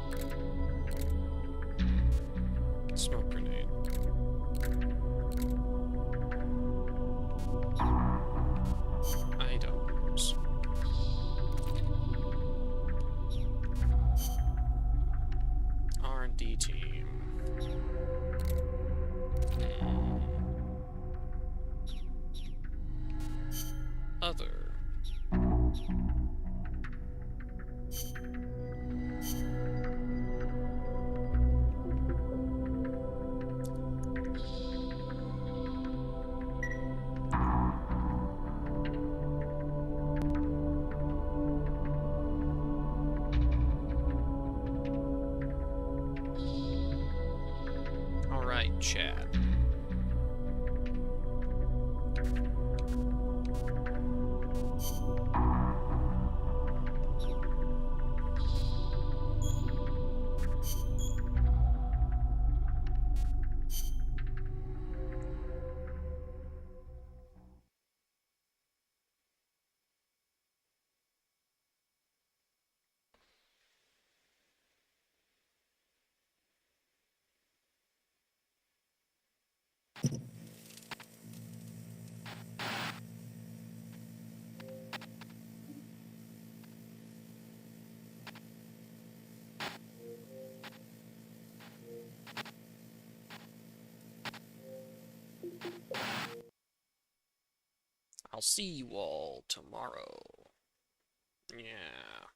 Smoke grenade. Items. R&D team. Other. chat. I'll see you all tomorrow. Yeah.